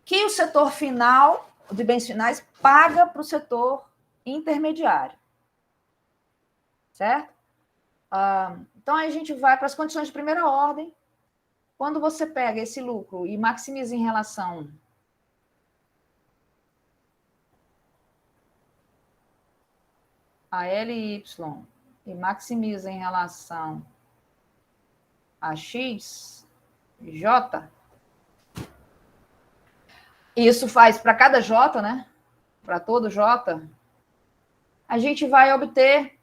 que o setor final, de bens finais, paga para o setor intermediário. Certo? Então, aí a gente vai para as condições de primeira ordem. Quando você pega esse lucro e maximiza em relação a LY e maximiza em relação a X, J, isso faz para cada J, né? Para todo J, a gente vai obter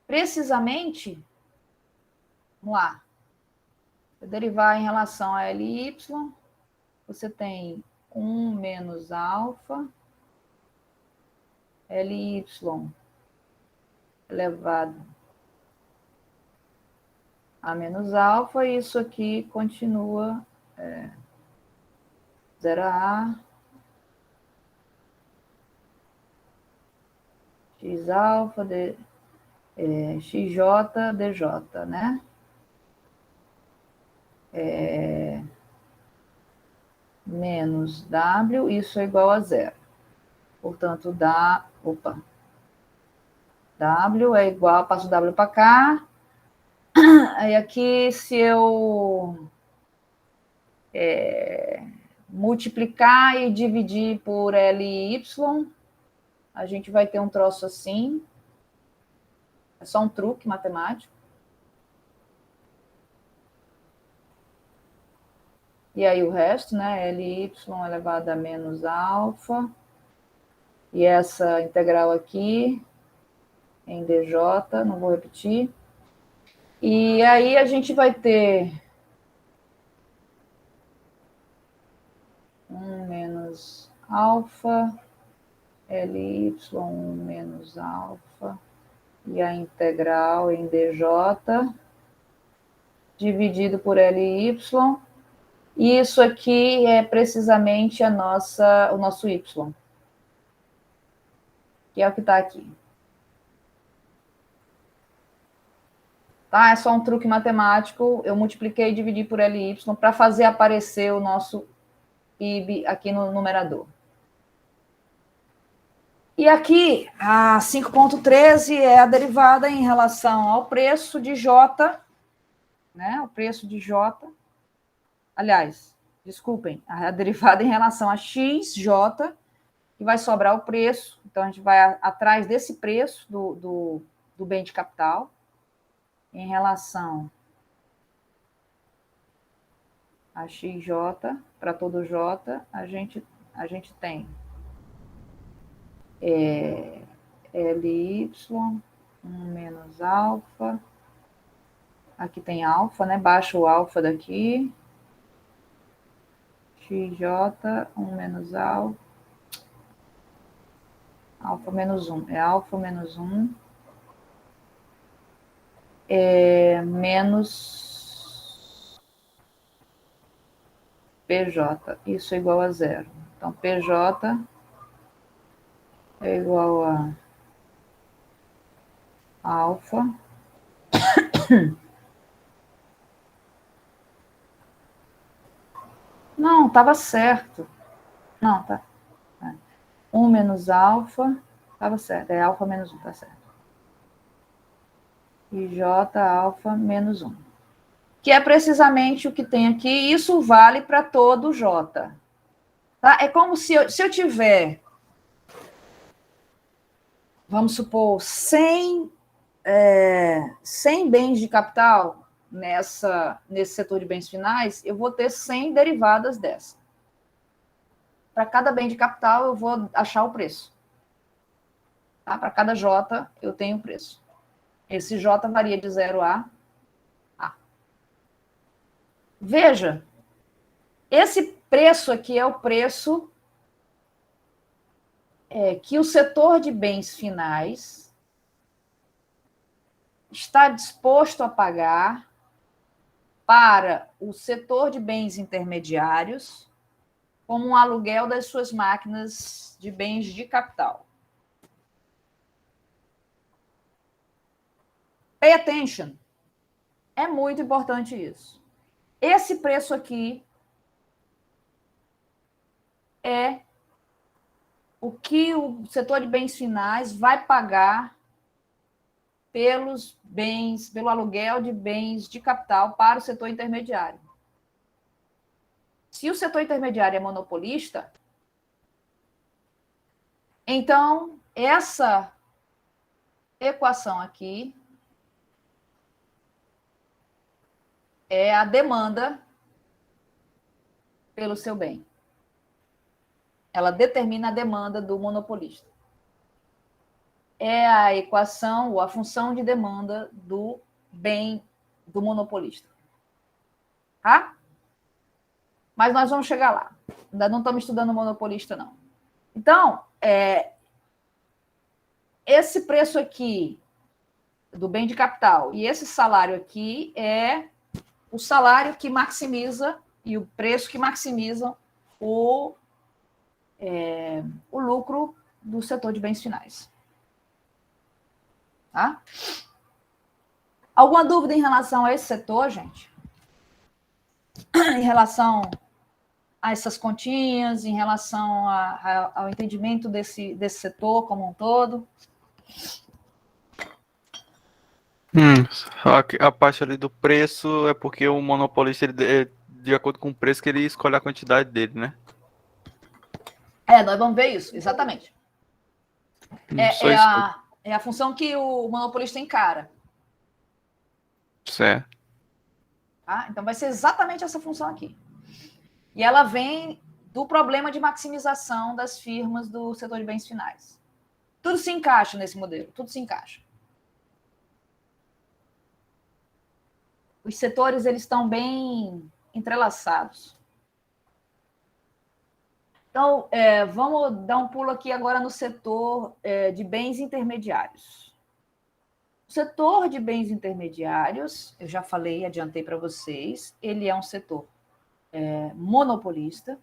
precisamente, vamos lá, derivar em relação a LY, você tem 1 menos alfa, LY elevado a menos alfa, e isso aqui continua 0A, x alfa, xj, dj, né? Menos W, isso é igual a 0. Portanto, W é igual, passo W para cá, Aí aqui, se eu multiplicar e dividir por LY, a gente vai ter um troço assim. É só um truque matemático. E aí o resto, né? LY elevado a menos alfa. E essa integral aqui, em dj, não vou repetir. E aí a gente vai ter 1 menos alfa, LY menos alfa, e a integral em dj, dividido por LY. E isso aqui é precisamente o nosso y, que é o que está aqui. Tá? É só um truque matemático. Eu multipliquei e dividi por LY para fazer aparecer o nosso PIB aqui no numerador. E aqui, a 5,13 é a derivada em relação ao preço de J, né? O preço de J. Aliás, desculpem, a derivada em relação a XJ, que vai sobrar o preço. Então, a gente vai atrás desse preço do bem de capital em relação a XJ, para todo J, a gente tem LY, 1 menos alfa. Aqui tem alfa, né? Baixa o alfa daqui. XJ, 1 menos alfa. Alfa menos 1. É alfa menos 1. Menos PJ. Isso é igual a zero. Então, PJ é igual a alfa. Não, estava certo. Não, tá. 1 menos alfa, estava certo. É alfa menos 1, tá certo. E J alfa menos 1. Que é precisamente o que tem aqui. Isso vale para todo J. Tá? É como se eu tiver, vamos supor, 100 bens de capital nesse setor de bens finais, eu vou ter 100 derivadas dessa. Para cada bem de capital, eu vou achar o preço. Tá? Para cada J, eu tenho o preço. Esse J varia de 0 a A. Veja, esse preço aqui é o preço que o setor de bens finais está disposto a pagar para o setor de bens intermediários como um aluguel das suas máquinas de bens de capital. Pay attention. É muito importante isso. Esse preço aqui é o que o setor de bens finais vai pagar pelos bens, pelo aluguel de bens de capital para o setor intermediário. Se o setor intermediário é monopolista, então essa equação aqui é a demanda pelo seu bem. Ela determina a demanda do monopolista. É a equação ou a função de demanda do bem do monopolista. Tá? Mas nós vamos chegar lá. Ainda não estamos estudando monopolista, não. Então, esse preço aqui do bem de capital e esse salário aqui é o salário que maximiza e o preço que maximizam o lucro do setor de bens finais. Tá? Alguma dúvida em relação a esse setor, gente? Em relação a essas continhas, em relação ao entendimento desse setor como um todo? A parte ali do preço é porque o monopolista, é de acordo com o preço que ele escolhe a quantidade dele, né? Nós vamos ver isso, exatamente. Só isso. É a função que o monopolista encara. Certo. Tá? Então, vai ser exatamente essa função aqui. E ela vem do problema de maximização das firmas do setor de bens finais. Tudo se encaixa nesse modelo, tudo se encaixa. Os setores eles estão bem entrelaçados. Então, vamos dar um pulo aqui agora no setor de bens intermediários. O setor de bens intermediários, eu já falei, adiantei para vocês, ele é um setor monopolista,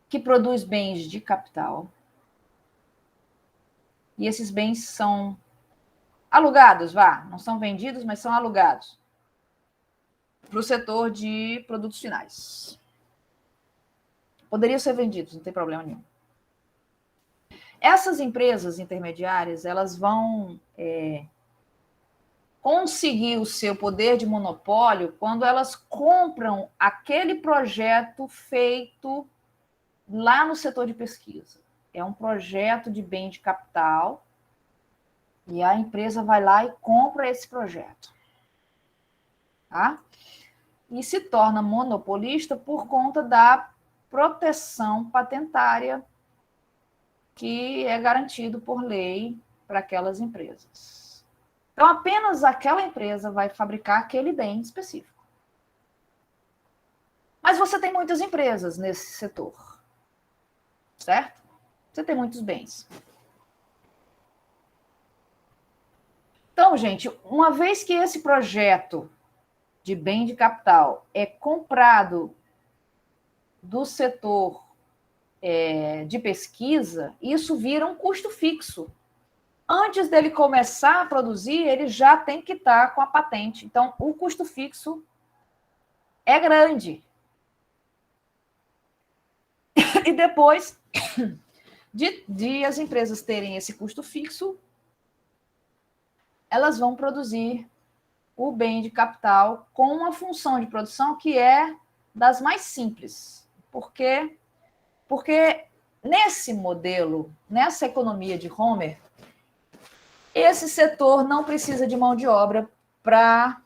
que produz bens de capital. E esses bens são alugados, não são vendidos, mas são alugados para o setor de produtos finais. Poderiam ser vendidos, não tem problema nenhum. Essas empresas intermediárias, elas vão conseguir o seu poder de monopólio quando elas compram aquele projeto feito lá no setor de pesquisa. É um projeto de bem de capital e a empresa vai lá e compra esse projeto. Tá? E se torna monopolista por conta da proteção patentária que é garantido por lei para aquelas empresas. Então, apenas aquela empresa vai fabricar aquele bem específico. Mas você tem muitas empresas nesse setor, certo? Você tem muitos bens. Então, gente, uma vez que esse projeto de bem de capital é comprado do setor de pesquisa, isso vira um custo fixo. Antes dele começar a produzir, ele já tem que estar com a patente. Então, o custo fixo é grande. E depois de as empresas terem esse custo fixo, elas vão produzir o bem de capital com uma função de produção que é das mais simples. Por quê? Porque nesse modelo, nessa economia de Homer, esse setor não precisa de mão de obra para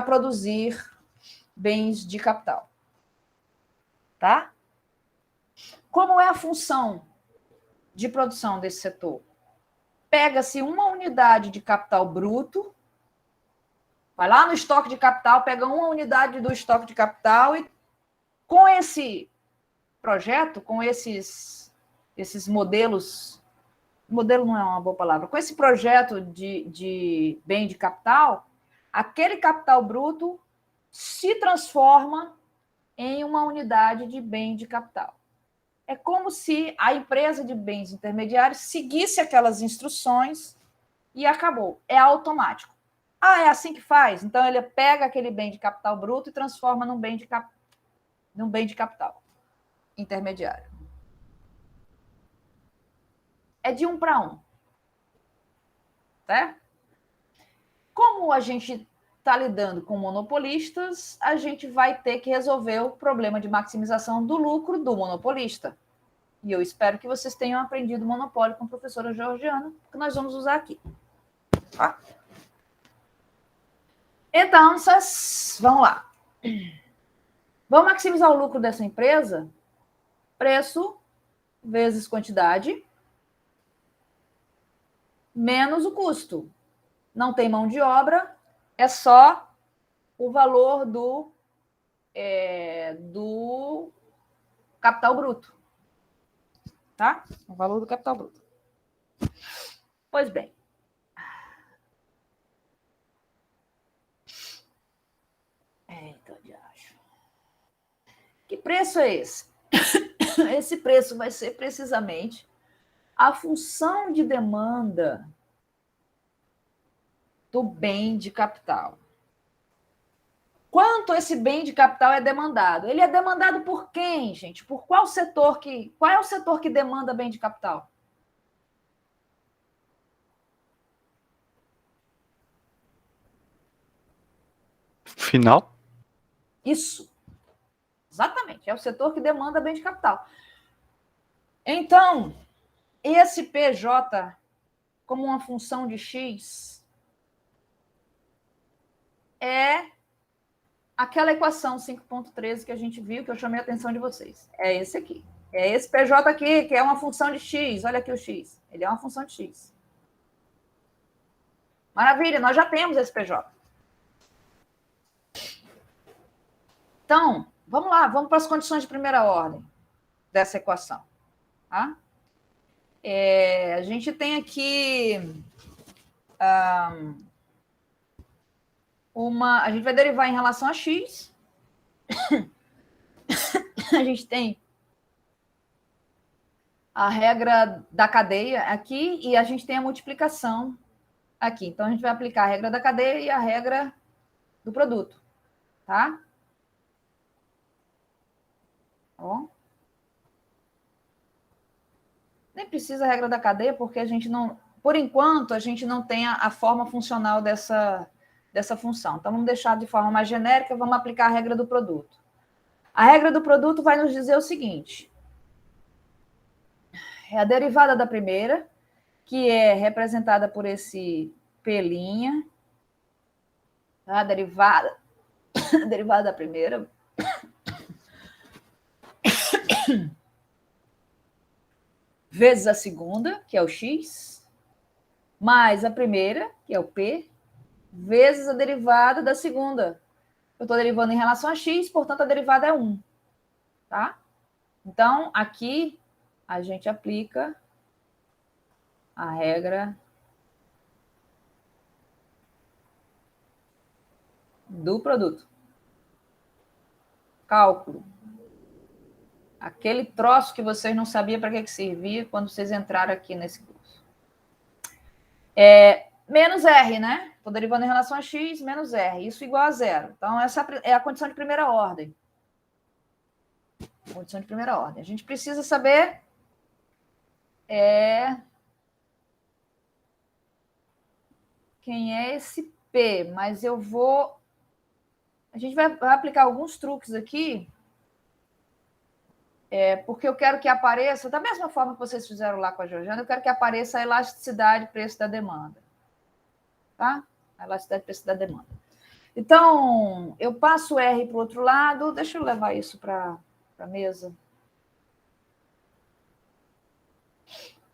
produzir bens de capital. Tá? Como é a função de produção desse setor? Pega-se uma unidade de capital bruto, vai lá no estoque de capital, pega uma unidade do estoque de capital e com esse projeto, com esses modelos, modelo não é uma boa palavra, com esse projeto de bem de capital, aquele capital bruto se transforma em uma unidade de bem de capital. É como se a empresa de bens intermediários seguisse aquelas instruções e acabou. É automático. É assim que faz? Então, ele pega aquele bem de capital bruto e transforma num bem de capital intermediário. É de 1 para 1. Certo? Como a gente está lidando com monopolistas, a gente vai ter que resolver o problema de maximização do lucro do monopolista. E eu espero que vocês tenham aprendido monopólio com a professora Georgiana, que nós vamos usar aqui. Tá? Então, vamos lá. Vamos maximizar o lucro dessa empresa? Preço vezes quantidade menos o custo. Não tem mão de obra, é só o valor do capital bruto. Tá? O valor do capital bruto. Pois bem. Eita, diacho. Que preço é esse? Esse preço vai ser precisamente a função de demanda do bem de capital. Quanto esse bem de capital é demandado? Ele é demandado por quem, gente? Por qual setor qual é o setor que demanda bem de capital? Final? Isso. Exatamente. É o setor que demanda bem de capital. Então, esse PJ, como uma função de X, é aquela equação 5.13 que a gente viu, que eu chamei a atenção de vocês. É esse aqui. É esse PJ aqui, que é uma função de X. Olha aqui o X. Ele é uma função de X. Maravilha, nós já temos esse PJ. Então, vamos lá, vamos para as condições de primeira ordem dessa equação. Tá? A gente tem aqui a gente vai derivar em relação a X. A gente tem a regra da cadeia aqui e a gente tem a multiplicação aqui. Então, a gente vai aplicar a regra da cadeia e a regra do produto, tá? Bom. Nem precisa a regra da cadeia, porque a gente não... Por enquanto, a gente não tem a forma funcional dessa função. Então, vamos deixar de forma mais genérica, vamos aplicar a regra do produto. A regra do produto vai nos dizer o seguinte. É a derivada da primeira, que é representada por esse P', tá? Derivada da primeira. Vezes a segunda, que é o X, mais a primeira, que é o P, vezes a derivada da segunda. Eu estou derivando em relação a X, portanto, a derivada é 1. Tá? Então, aqui, a gente aplica a regra do produto. Cálculo. Aquele troço que vocês não sabiam para que servia quando vocês entraram aqui nesse curso. Menos R, né? Estou derivando em relação a X, menos R. Isso igual a zero. Então, essa é a condição de primeira ordem. Condição de primeira ordem. A gente precisa saber quem é esse P, mas eu vou... A gente vai aplicar alguns truques aqui, porque eu quero que apareça, da mesma forma que vocês fizeram lá com a Georgiana, eu quero que apareça a elasticidade preço da demanda. Tá? A elasticidade preço da demanda. Então, eu passo R para o outro lado, deixa eu levar isso para a mesa.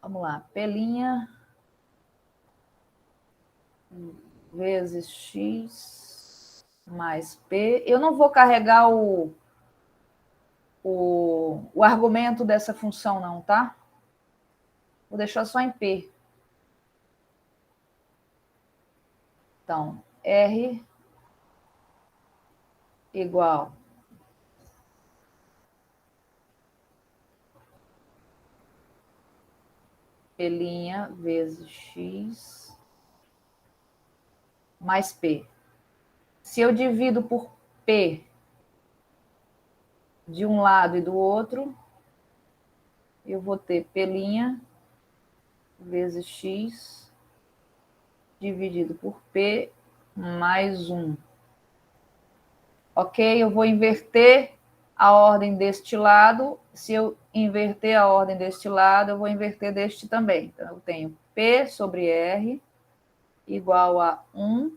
Vamos lá, P' vezes X mais P. Eu não vou carregar o argumento dessa função, não, tá? Vou deixar só em P. Então, R igual P' vezes X mais P. Se eu divido por P de um lado e do outro, eu vou ter P' vezes X dividido por P mais 1. Ok? Eu vou inverter a ordem deste lado. Se eu inverter a ordem deste lado, eu vou inverter deste também. Então, eu tenho P sobre R igual a 1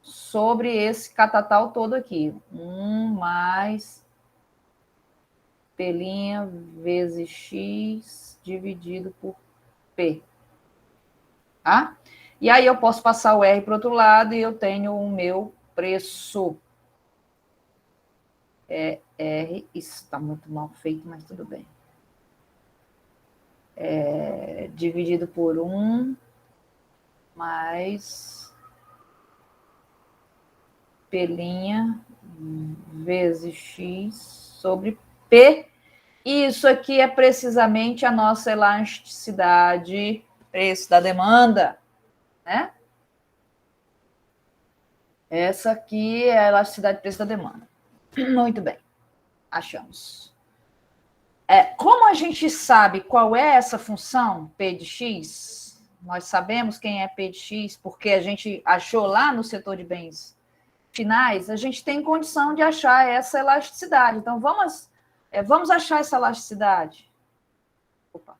sobre esse catatal todo aqui. 1 mais P' vezes X dividido por P. Tá? E aí eu posso passar o R para o outro lado e eu tenho o meu preço. R, isso está muito mal feito, mas tudo bem. Dividido por 1 mais P' vezes X sobre P. E isso aqui é precisamente a nossa elasticidade preço da demanda, né? Essa aqui é a elasticidade preço da demanda. Muito bem, achamos. Como a gente sabe qual é essa função P de X, nós sabemos quem é P de X, porque a gente achou lá no setor de bens finais, a gente tem condição de achar essa elasticidade. Então, vamos achar essa elasticidade. Opa.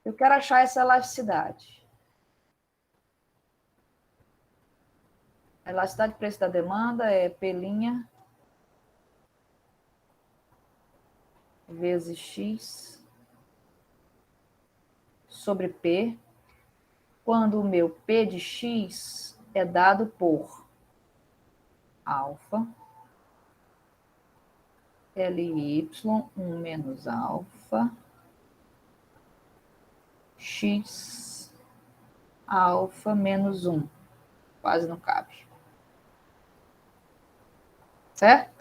Eu quero achar essa elasticidade. A elasticidade de preço da demanda é P' vezes X sobre P, quando o meu P de X é dado por alfa, LY, 1 menos alfa, X, alfa menos 1. Quase não cabe. Certo?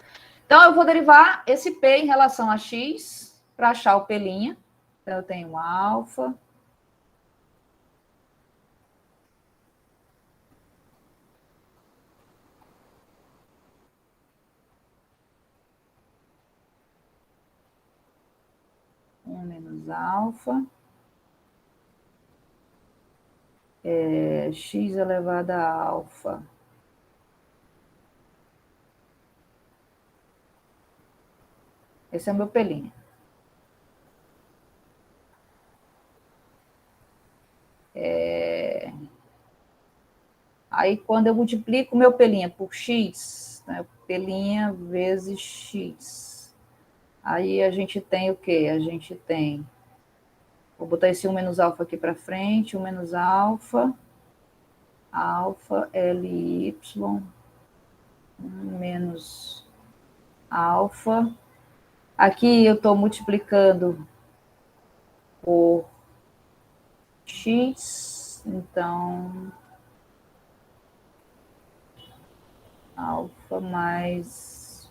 Então, eu vou derivar esse P em relação a X para achar o P'. Então, eu tenho alfa. Menos alfa. X elevado a alfa. Esse é o meu P'. Aí, quando eu multiplico o meu P' por X, né, P' vezes X, aí a gente tem o quê? A gente tem... Vou botar esse 1 menos alfa aqui para frente, 1 menos alfa, LY, 1 menos alfa. Aqui eu estou multiplicando por X, então... alfa mais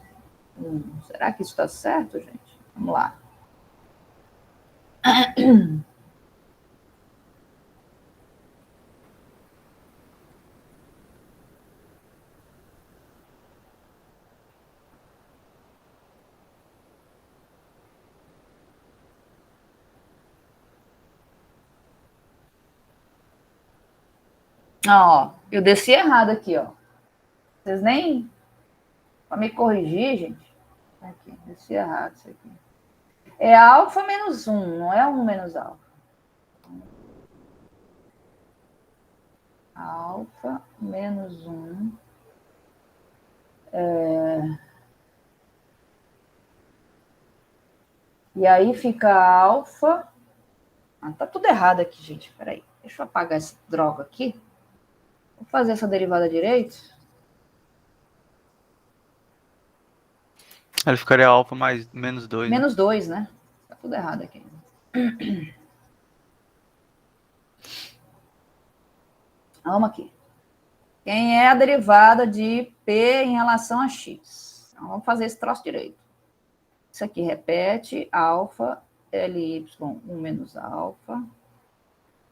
1. Será que isso está certo, gente? Vamos lá. Ó, eu desci errado aqui, ó. Vocês nem... Para me corrigir, gente. Aqui, desci errado isso aqui. É alfa menos 1, não é 1 menos alfa. Alfa menos 1. E aí fica alfa. Tá tudo errado aqui, gente. Peraí. Deixa eu apagar essa droga aqui. Vou fazer essa derivada direito. Ele ficaria alfa mais menos 2, né? Menos 2, né? Tá tudo errado aqui. Vamos aqui. Quem é a derivada de P em relação a X? Então, vamos fazer esse troço direito. Isso aqui repete, alfa, LY, 1 menos alfa.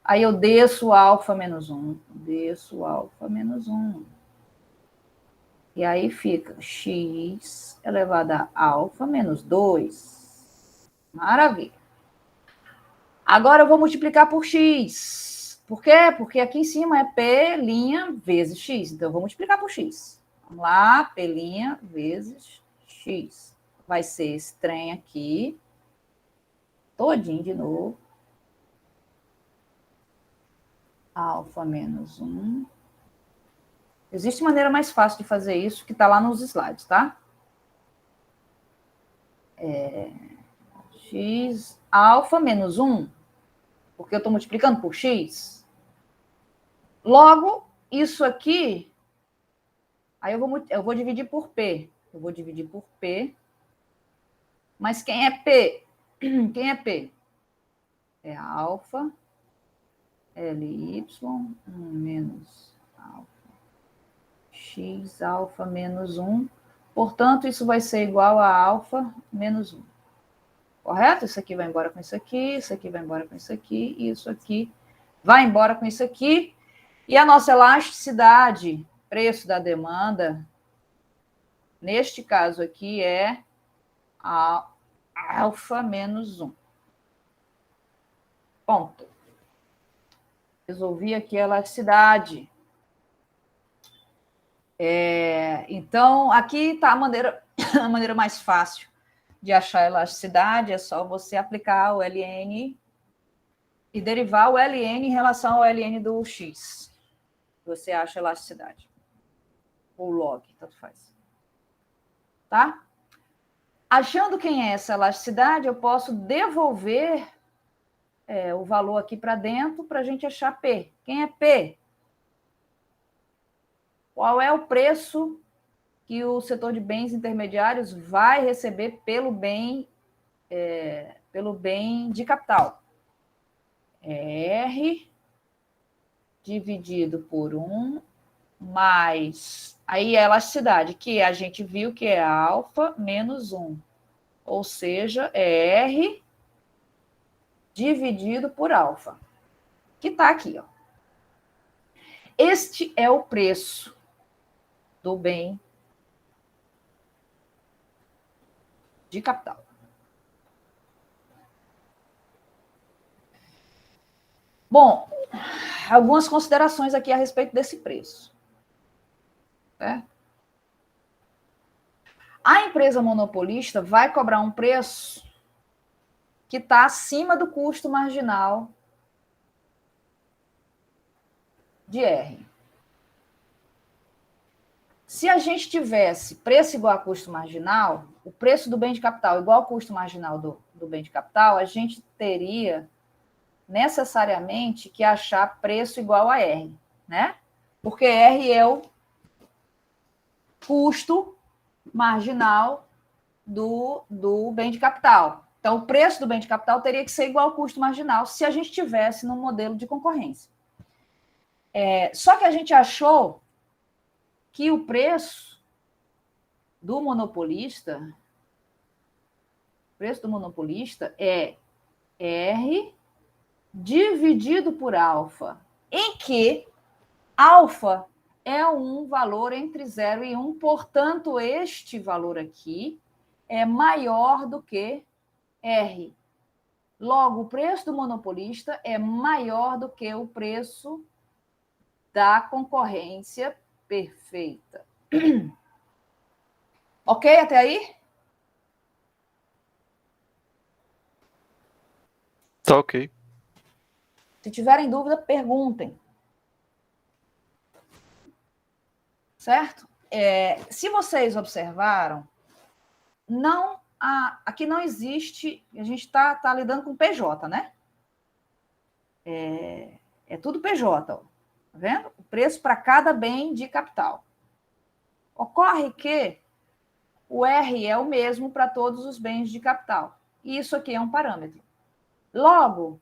Aí eu desço alfa menos 1. Desço alfa menos 1. E aí fica X elevado a alfa menos 2. Maravilha. Agora eu vou multiplicar por X. Por quê? Porque aqui em cima é P' vezes X. Então eu vou multiplicar por X. Vamos lá, P' vezes X. Vai ser esse trem aqui. Todinho de novo. Alfa menos 1. Existe maneira mais fácil de fazer isso, que está lá nos slides, tá? X alfa menos 1, porque eu estou multiplicando por X. Logo, isso aqui, aí eu vou dividir por P. Eu vou dividir por P. Mas quem é P? Quem é P? É alfa, LY, 1 menos alfa, X alfa menos 1. Portanto, isso vai ser igual a alfa menos 1. Correto? Isso aqui vai embora com isso aqui vai embora com isso aqui, e isso aqui vai embora com isso aqui. E a nossa elasticidade, preço da demanda, neste caso aqui é a alfa menos 1. Ponto. Resolvi aqui a elasticidade. Então, aqui está a maneira mais fácil de achar a elasticidade, é só você aplicar o ln e derivar o ln em relação ao ln do x. Você acha a elasticidade. Ou log, tanto faz. Tá? Achando quem é essa elasticidade, eu posso devolver o valor aqui para dentro para a gente achar P. Quem é P? Qual é o preço que o setor de bens intermediários vai receber pelo bem de capital? R dividido por 1 mais... Aí a elasticidade, que a gente viu que é alfa menos 1. Ou seja, é R dividido por alfa, que está aqui. Ó. Este é o preço do bem de capital. Bom, algumas considerações aqui a respeito desse preço. Certo? A empresa monopolista vai cobrar um preço que está acima do custo marginal de R. Se a gente tivesse preço igual a custo marginal, o preço do bem de capital igual ao custo marginal do bem de capital, a gente teria necessariamente que achar preço igual a R, né? Porque R é o custo marginal do bem de capital. Então, o preço do bem de capital teria que ser igual ao custo marginal se a gente tivesse num modelo de concorrência. Só que a gente achou que o preço do monopolista é R dividido por alfa, em que alfa é um valor entre 0 e 1, portanto, este valor aqui é maior do que R. Logo, o preço do monopolista é maior do que o preço da concorrência perfeita. Ok até aí? Tá ok. Se tiverem dúvida, perguntem. Certo? Se vocês observaram, aqui não existe, a gente está lidando com PJ, né? É tudo PJ, ó. Tá vendo? O preço para cada bem de capital. Ocorre que o R é o mesmo para todos os bens de capital. E isso aqui é um parâmetro. Logo,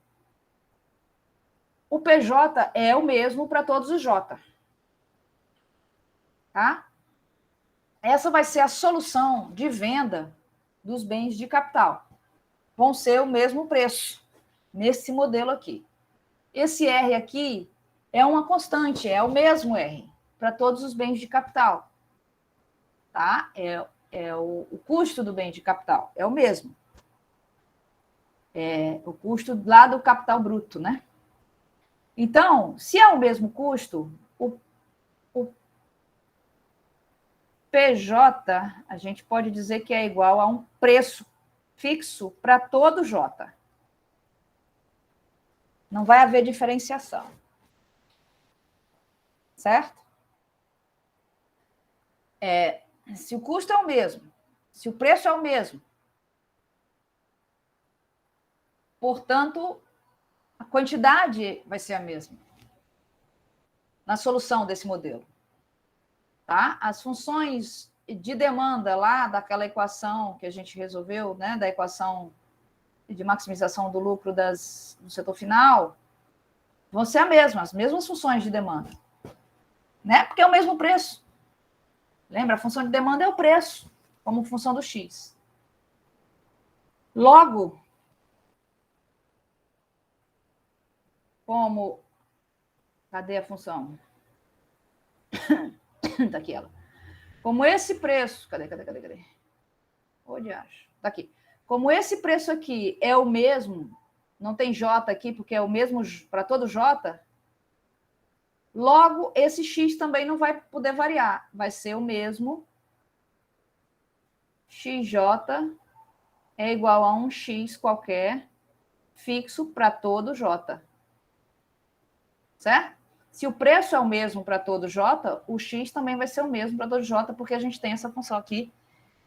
o PJ é o mesmo para todos os J. Tá? Essa vai ser a solução de venda dos bens de capital. Vão ser o mesmo preço nesse modelo aqui. Esse R aqui é uma constante, é o mesmo R para todos os bens de capital. Tá? O custo do bem de capital, é o mesmo. O custo lá do capital bruto, né? Então, se é o mesmo custo, o PJ, a gente pode dizer que é igual a um preço fixo para todo J. Não vai haver diferenciação. Certo? Se o custo é o mesmo, se o preço é o mesmo, portanto, a quantidade vai ser a mesma na solução desse modelo. Tá? As funções de demanda lá daquela equação que a gente resolveu, né, da equação de maximização do lucro do setor final, vão ser as mesmas funções de demanda. Né? Porque é o mesmo preço. Lembra? A função de demanda é o preço, como função do X. Logo, como... Cadê a função? Tá aqui ela. Como esse preço... Cadê? Onde acho? Tá aqui. Como esse preço aqui é o mesmo, não tem J aqui, porque é o mesmo para todo J, Logo, esse x também não vai poder variar. Vai ser o mesmo. Xj é igual a um x qualquer, fixo para todo j. Certo? Se o preço é o mesmo para todo j, o x também vai ser o mesmo para todo j, porque a gente tem essa função aqui,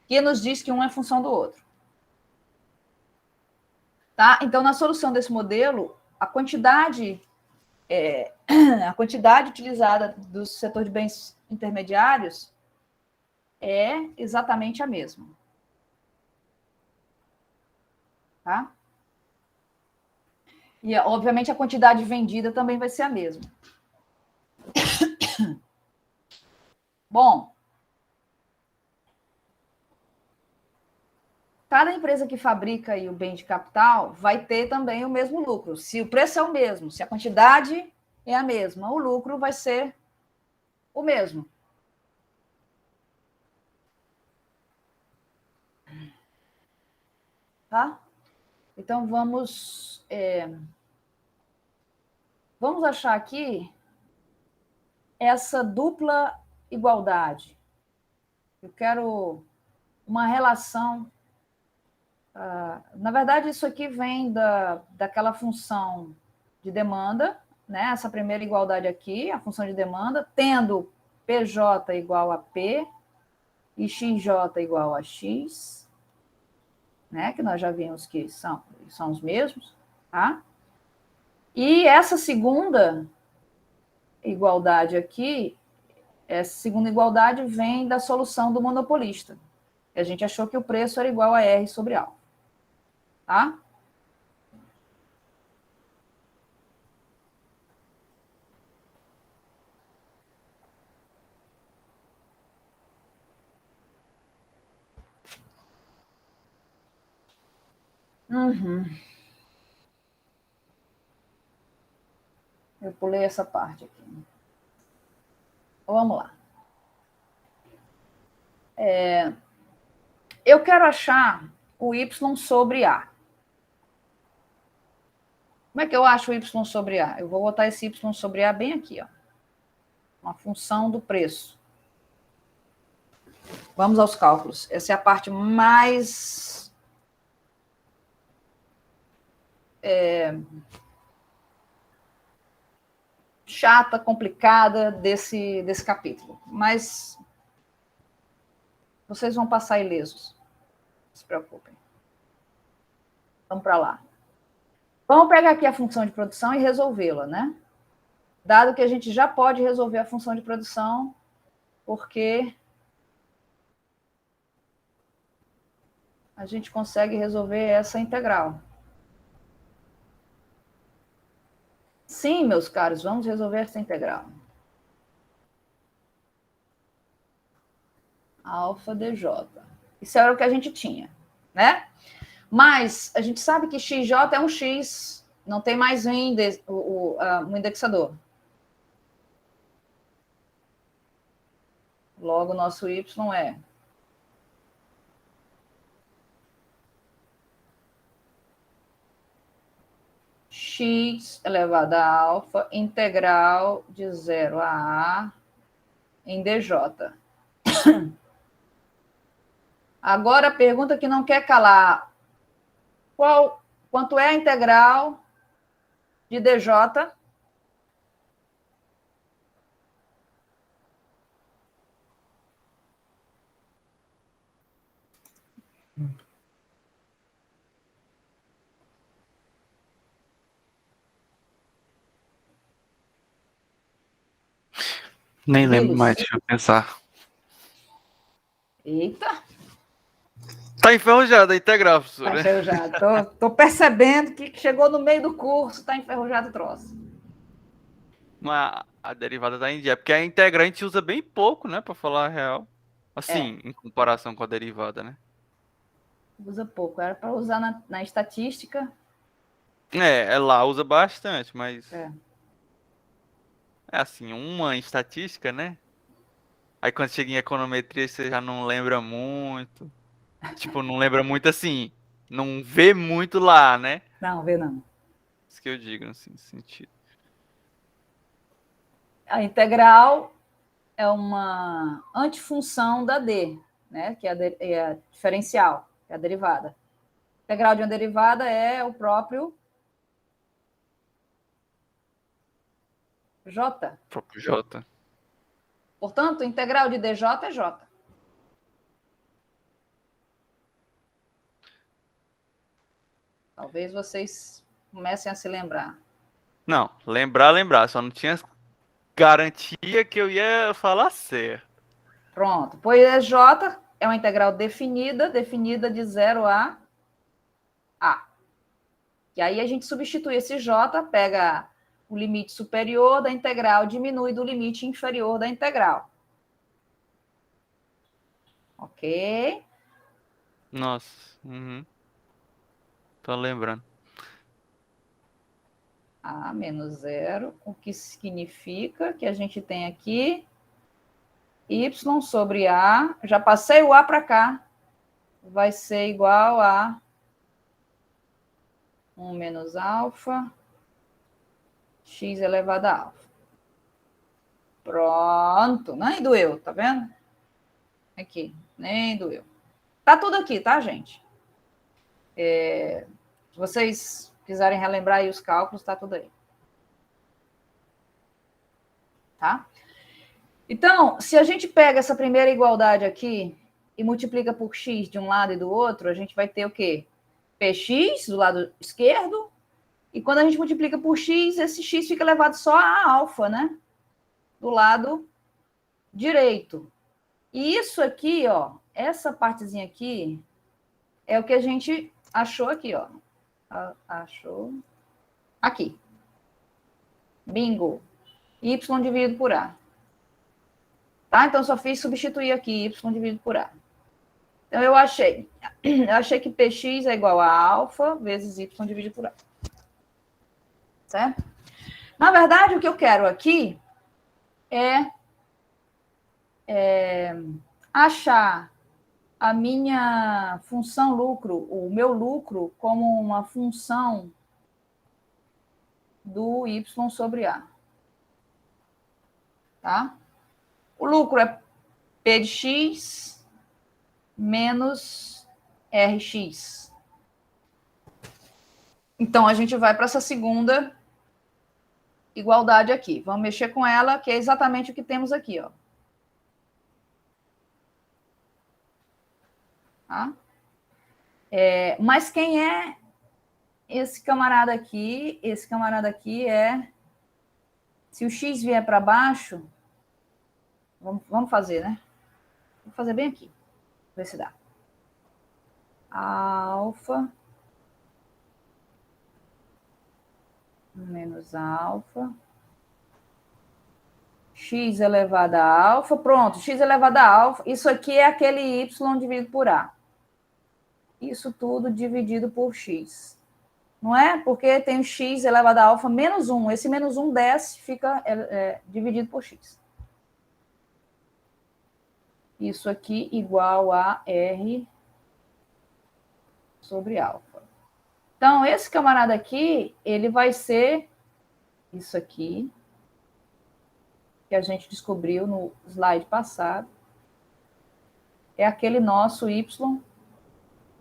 que nos diz que um é função do outro. Tá? Então, na solução desse modelo, a quantidade utilizada do setor de bens intermediários é exatamente a mesma. Tá? E, obviamente, a quantidade vendida também vai ser a mesma. Bom, cada empresa que fabrica aí o bem de capital vai ter também o mesmo lucro. Se o preço é o mesmo, se a quantidade é a mesma, o lucro vai ser o mesmo. Tá? Então, vamos achar aqui essa dupla igualdade. Eu quero uma relação. Na verdade, isso aqui vem daquela função de demanda, né? Essa primeira igualdade aqui, a função de demanda, tendo PJ igual a P e XJ igual a X, né? Que nós já vimos que são os mesmos, tá? E essa segunda igualdade aqui, essa segunda igualdade vem da solução do monopolista. A gente achou que o preço era igual a R sobre alfa. Tá? Uhum. Eu pulei essa parte aqui. Então, vamos lá. Eu quero achar o Y sobre A. Como é que eu acho o Y sobre A? Eu vou botar esse Y sobre A bem aqui, ó. Uma função do preço. Vamos aos cálculos. Essa é a parte mais chata, complicada desse capítulo. Mas vocês vão passar ilesos. Não se preocupem. Vamos para lá. Vamos pegar aqui a função de produção e resolvê-la, né? Dado que a gente já pode resolver a função de produção, porque a gente consegue resolver essa integral. Sim, meus caros, vamos resolver essa integral. Alfa dj. Isso era o que a gente tinha, né? Mas a gente sabe que xj é um x, não tem mais um indexador. Logo, o nosso y é x elevado a alfa, integral de 0 a A em dj. Agora, a pergunta que não quer calar. Quanto é a integral de dj? Nem lembro mais, deixa eu pensar. Eita! Tá enferrujado a integral, professor. Tá enferrujado. Tô percebendo que chegou no meio do curso, tá enferrujado o troço. A derivada da Índia. É porque a integral a gente usa bem pouco, né? Pra falar a real. Assim, em comparação com a derivada, né? Usa pouco. Era para usar na estatística. Lá usa bastante, mas... É assim, uma em estatística, né? Aí quando chega em econometria, você já não lembra muito. Tipo, não lembra muito assim. Não vê muito lá, né? Não, vê não. Isso que eu digo, assim, nesse sentido. A integral é uma antifunção da D, né? Que é a diferencial, que é a derivada. A integral de uma derivada é o próprio J. Próprio J. Portanto, a integral de dj é J. Talvez vocês comecem a se lembrar. Não, lembrar. Só não tinha garantia que eu ia falar certo. Pronto. Pois J é uma integral definida de 0 a A. E aí a gente substitui esse J, pega o limite superior da integral, diminui do limite inferior da integral. Ok? Nossa. Uhum. Tô lembrando. A menos zero, o que significa que a gente tem aqui y sobre A, já passei o A para cá, vai ser igual a 1 menos alfa, x elevado a alfa. Pronto, nem doeu, tá vendo? Aqui, nem doeu. Tá tudo aqui, tá, gente? Se vocês quiserem relembrar aí os cálculos, tá tudo aí. Tá? Então, se a gente pega essa primeira igualdade aqui e multiplica por x de um lado e do outro, a gente vai ter o quê? Px do lado esquerdo, e quando a gente multiplica por x, esse x fica elevado só a alfa, né? Do lado direito. E isso aqui, ó, essa partezinha aqui, é o que a gente achou aqui, ó. Achou. Aqui. Bingo. Y dividido por A. Tá? Então, só fiz substituir aqui y dividido por A. Então, eu achei que Px é igual a alfa vezes y dividido por A. Certo? Na verdade, o que eu quero aqui é achar a minha função lucro, o meu lucro, como uma função do y sobre A. Tá? O lucro é P de x menos Rx. Então, a gente vai para essa segunda igualdade aqui. Vamos mexer com ela, que é exatamente o que temos aqui, ó. Tá? Mas quem é esse camarada aqui? Esse camarada aqui é... Se o x vier para baixo... Vamos fazer, né? Vou fazer bem aqui. Ver se dá. Alfa menos alfa. X elevado a alfa. Pronto, x elevado a alfa. Isso aqui é aquele y dividido por A. Isso tudo dividido por x. Não é? Porque tem o x elevado a alfa menos 1. Esse menos 1 desce, fica dividido por x. Isso aqui igual a R sobre alfa. Então, esse camarada aqui, ele vai ser isso aqui, que a gente descobriu no slide passado. É aquele nosso y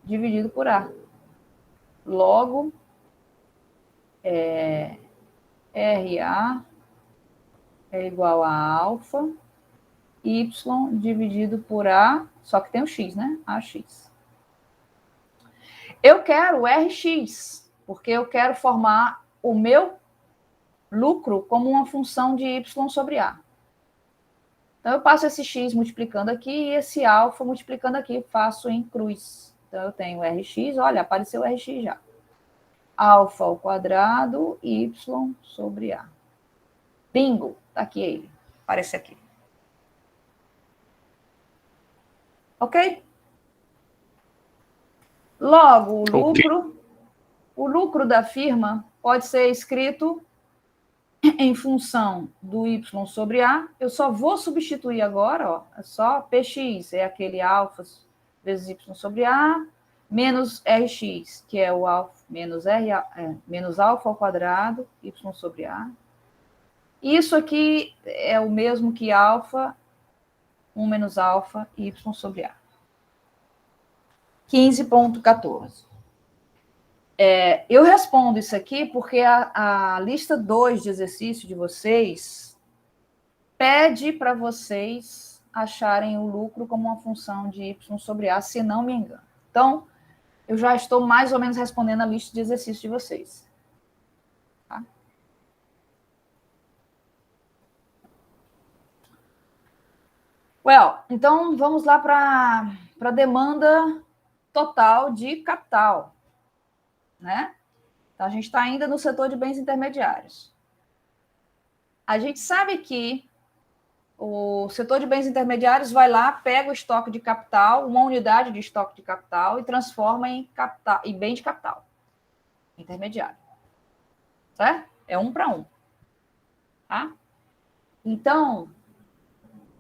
dividido por A. Logo, RA é igual a alfa, y dividido por A, só que tem o x, né? AX. Eu quero Rx, porque eu quero formar o meu lucro como uma função de y sobre A. Então, eu passo esse x multiplicando aqui e esse alfa multiplicando aqui, faço em cruz. Então, eu tenho Rx, olha, apareceu o Rx já. Alfa ao quadrado, y sobre A. Bingo! Tá aqui ele. Aparece aqui. Ok? Logo, o lucro da firma pode ser escrito em função do y sobre A. Eu só vou substituir agora, ó, é só Px, é aquele alfa vezes y sobre A, menos Rx, que é o alfa, menos alfa ao quadrado, y sobre A. Isso aqui é o mesmo que alfa, 1 menos alfa, y sobre A. 15.14. Eu respondo isso aqui porque a lista 2 de exercício de vocês pede para vocês acharem o lucro como uma função de y sobre A, se não me engano. Então, eu já estou mais ou menos respondendo a lista de exercícios de vocês. Tá? Então vamos lá para a demanda total de capital, né? Então, a gente está ainda no setor de bens intermediários. A gente sabe que o setor de bens intermediários vai lá, pega o estoque de capital, uma unidade de estoque de capital, e transforma em bem de capital intermediário. Certo? É 1 para 1. Tá? Então,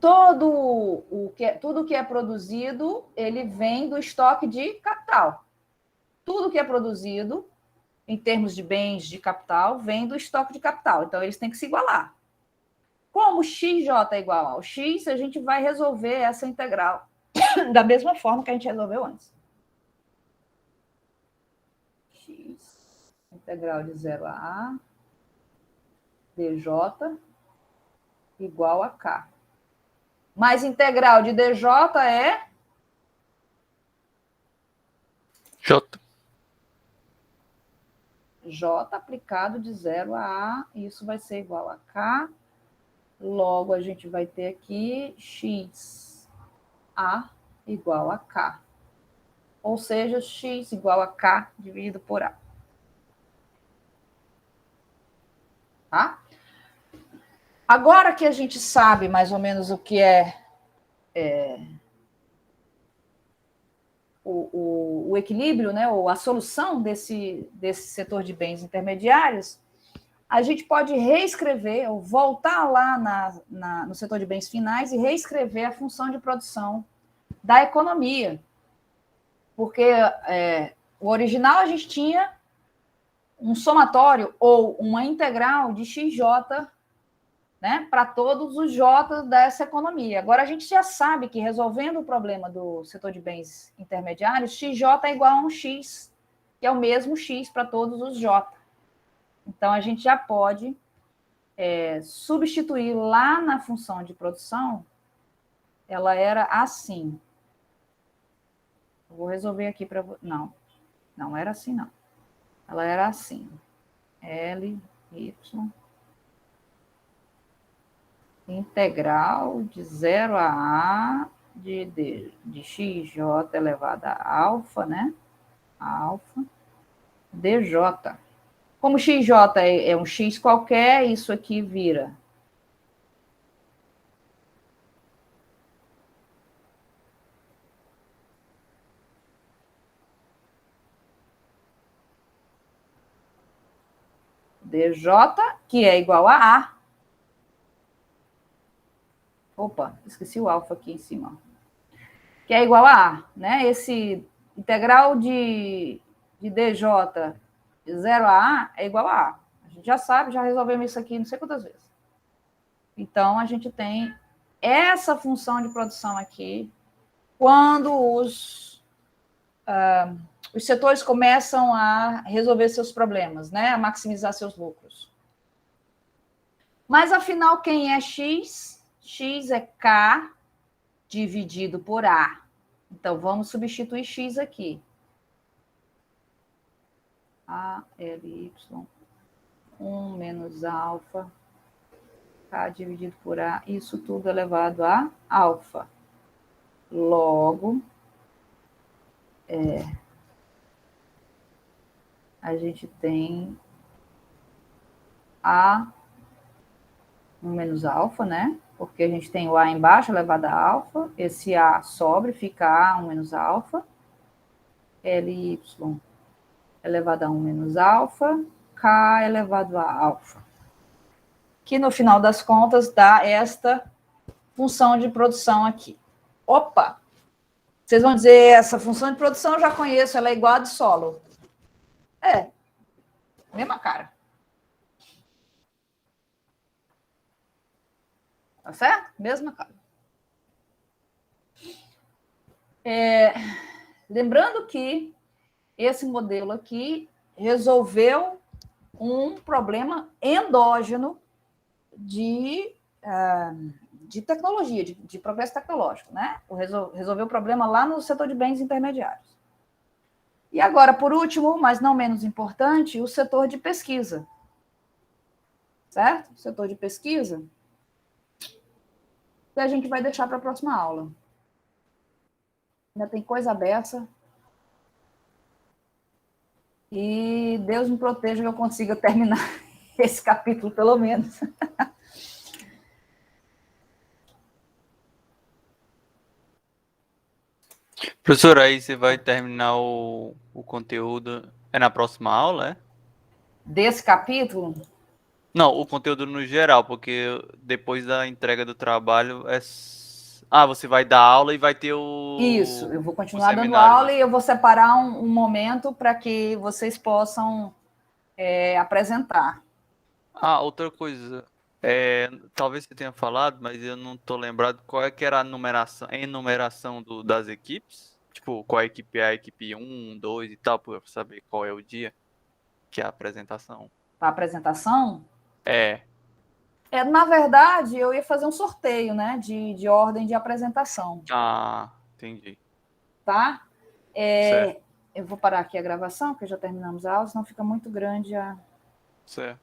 tudo que é produzido, ele vem do estoque de capital. Tudo que é produzido, em termos de bens de capital, vem do estoque de capital. Então, eles têm que se igualar. Como xj é igual ao x, a gente vai resolver essa integral da mesma forma que a gente resolveu antes. X, integral de 0 a A, dj igual a K. Mais integral de dj é... J. J aplicado de 0 a A, isso vai ser igual a K. Logo, a gente vai ter aqui x A igual a K. Ou seja, x igual a K dividido por A. Tá? Agora que a gente sabe mais ou menos o que o equilíbrio, né, ou a solução desse setor de bens intermediários, a gente pode reescrever, ou voltar lá no setor de bens finais e reescrever a função de produção da economia. Porque o original a gente tinha um somatório ou uma integral de xj, né, para todos os J dessa economia. Agora, a gente já sabe que, resolvendo o problema do setor de bens intermediários, xj é igual a um x, que é o mesmo x para todos os J. Então, a gente já pode substituir lá na função de produção, ela era assim. Eu vou resolver aqui para... Não era assim, não. Ela era assim. L, Y... integral de 0 a A de xj elevado a alfa, né? Alfa, dj. Como xj é um x qualquer, isso aqui vira dj, que é igual a A. Opa, esqueci o alfa aqui em cima. Que é igual a A, né? Esse integral de dj de 0 a A é igual a A. A gente já sabe, já resolvemos isso aqui não sei quantas vezes. Então, a gente tem essa função de produção aqui quando os setores começam a resolver seus problemas, né? A maximizar seus lucros. Mas, afinal, quem é x? X é K dividido por A. Então, vamos substituir x aqui. A, L, Y, 1 menos alfa, K dividido por A, isso tudo elevado a alfa. Logo, a gente tem A 1 menos alfa, né? Porque a gente tem o A embaixo elevado a alfa, esse A sobre, fica A 1 menos alfa, LY elevado a 1 menos alfa, K elevado a alfa. Que no final das contas dá esta função de produção aqui. Opa! Vocês vão dizer, essa função de produção eu já conheço, ela é igual a de solo. Mesma cara. Tá certo? Mesma cara. Lembrando que esse modelo aqui resolveu um problema endógeno de tecnologia, de progresso tecnológico, né? Resolveu o problema lá no setor de bens intermediários. E agora, por último, mas não menos importante, o setor de pesquisa. Certo? O setor de pesquisa, que a gente vai deixar para a próxima aula. Ainda tem coisa dessa. E Deus me proteja que eu consiga terminar esse capítulo, pelo menos. Professor, aí você vai terminar o conteúdo. É na próxima aula, é? Desse capítulo? Não, o conteúdo no geral, porque depois da entrega do trabalho é. Ah, você vai dar aula e vai ter Isso, eu vou o continuar dando seminário, aula né? e eu vou separar um momento para que vocês possam apresentar. Ah, outra coisa. Talvez você tenha falado, mas eu não tô lembrado qual é que era a enumeração das equipes. Tipo, qual é a equipe A, a equipe um, 2 e tal, para saber qual é o dia que é a apresentação. Para a apresentação, É. na verdade, eu ia fazer um sorteio, né, de ordem de apresentação, Ah, entendi. tá? Certo, Eu vou parar aqui a gravação, porque já terminamos a aula, senão fica muito grande a... certo.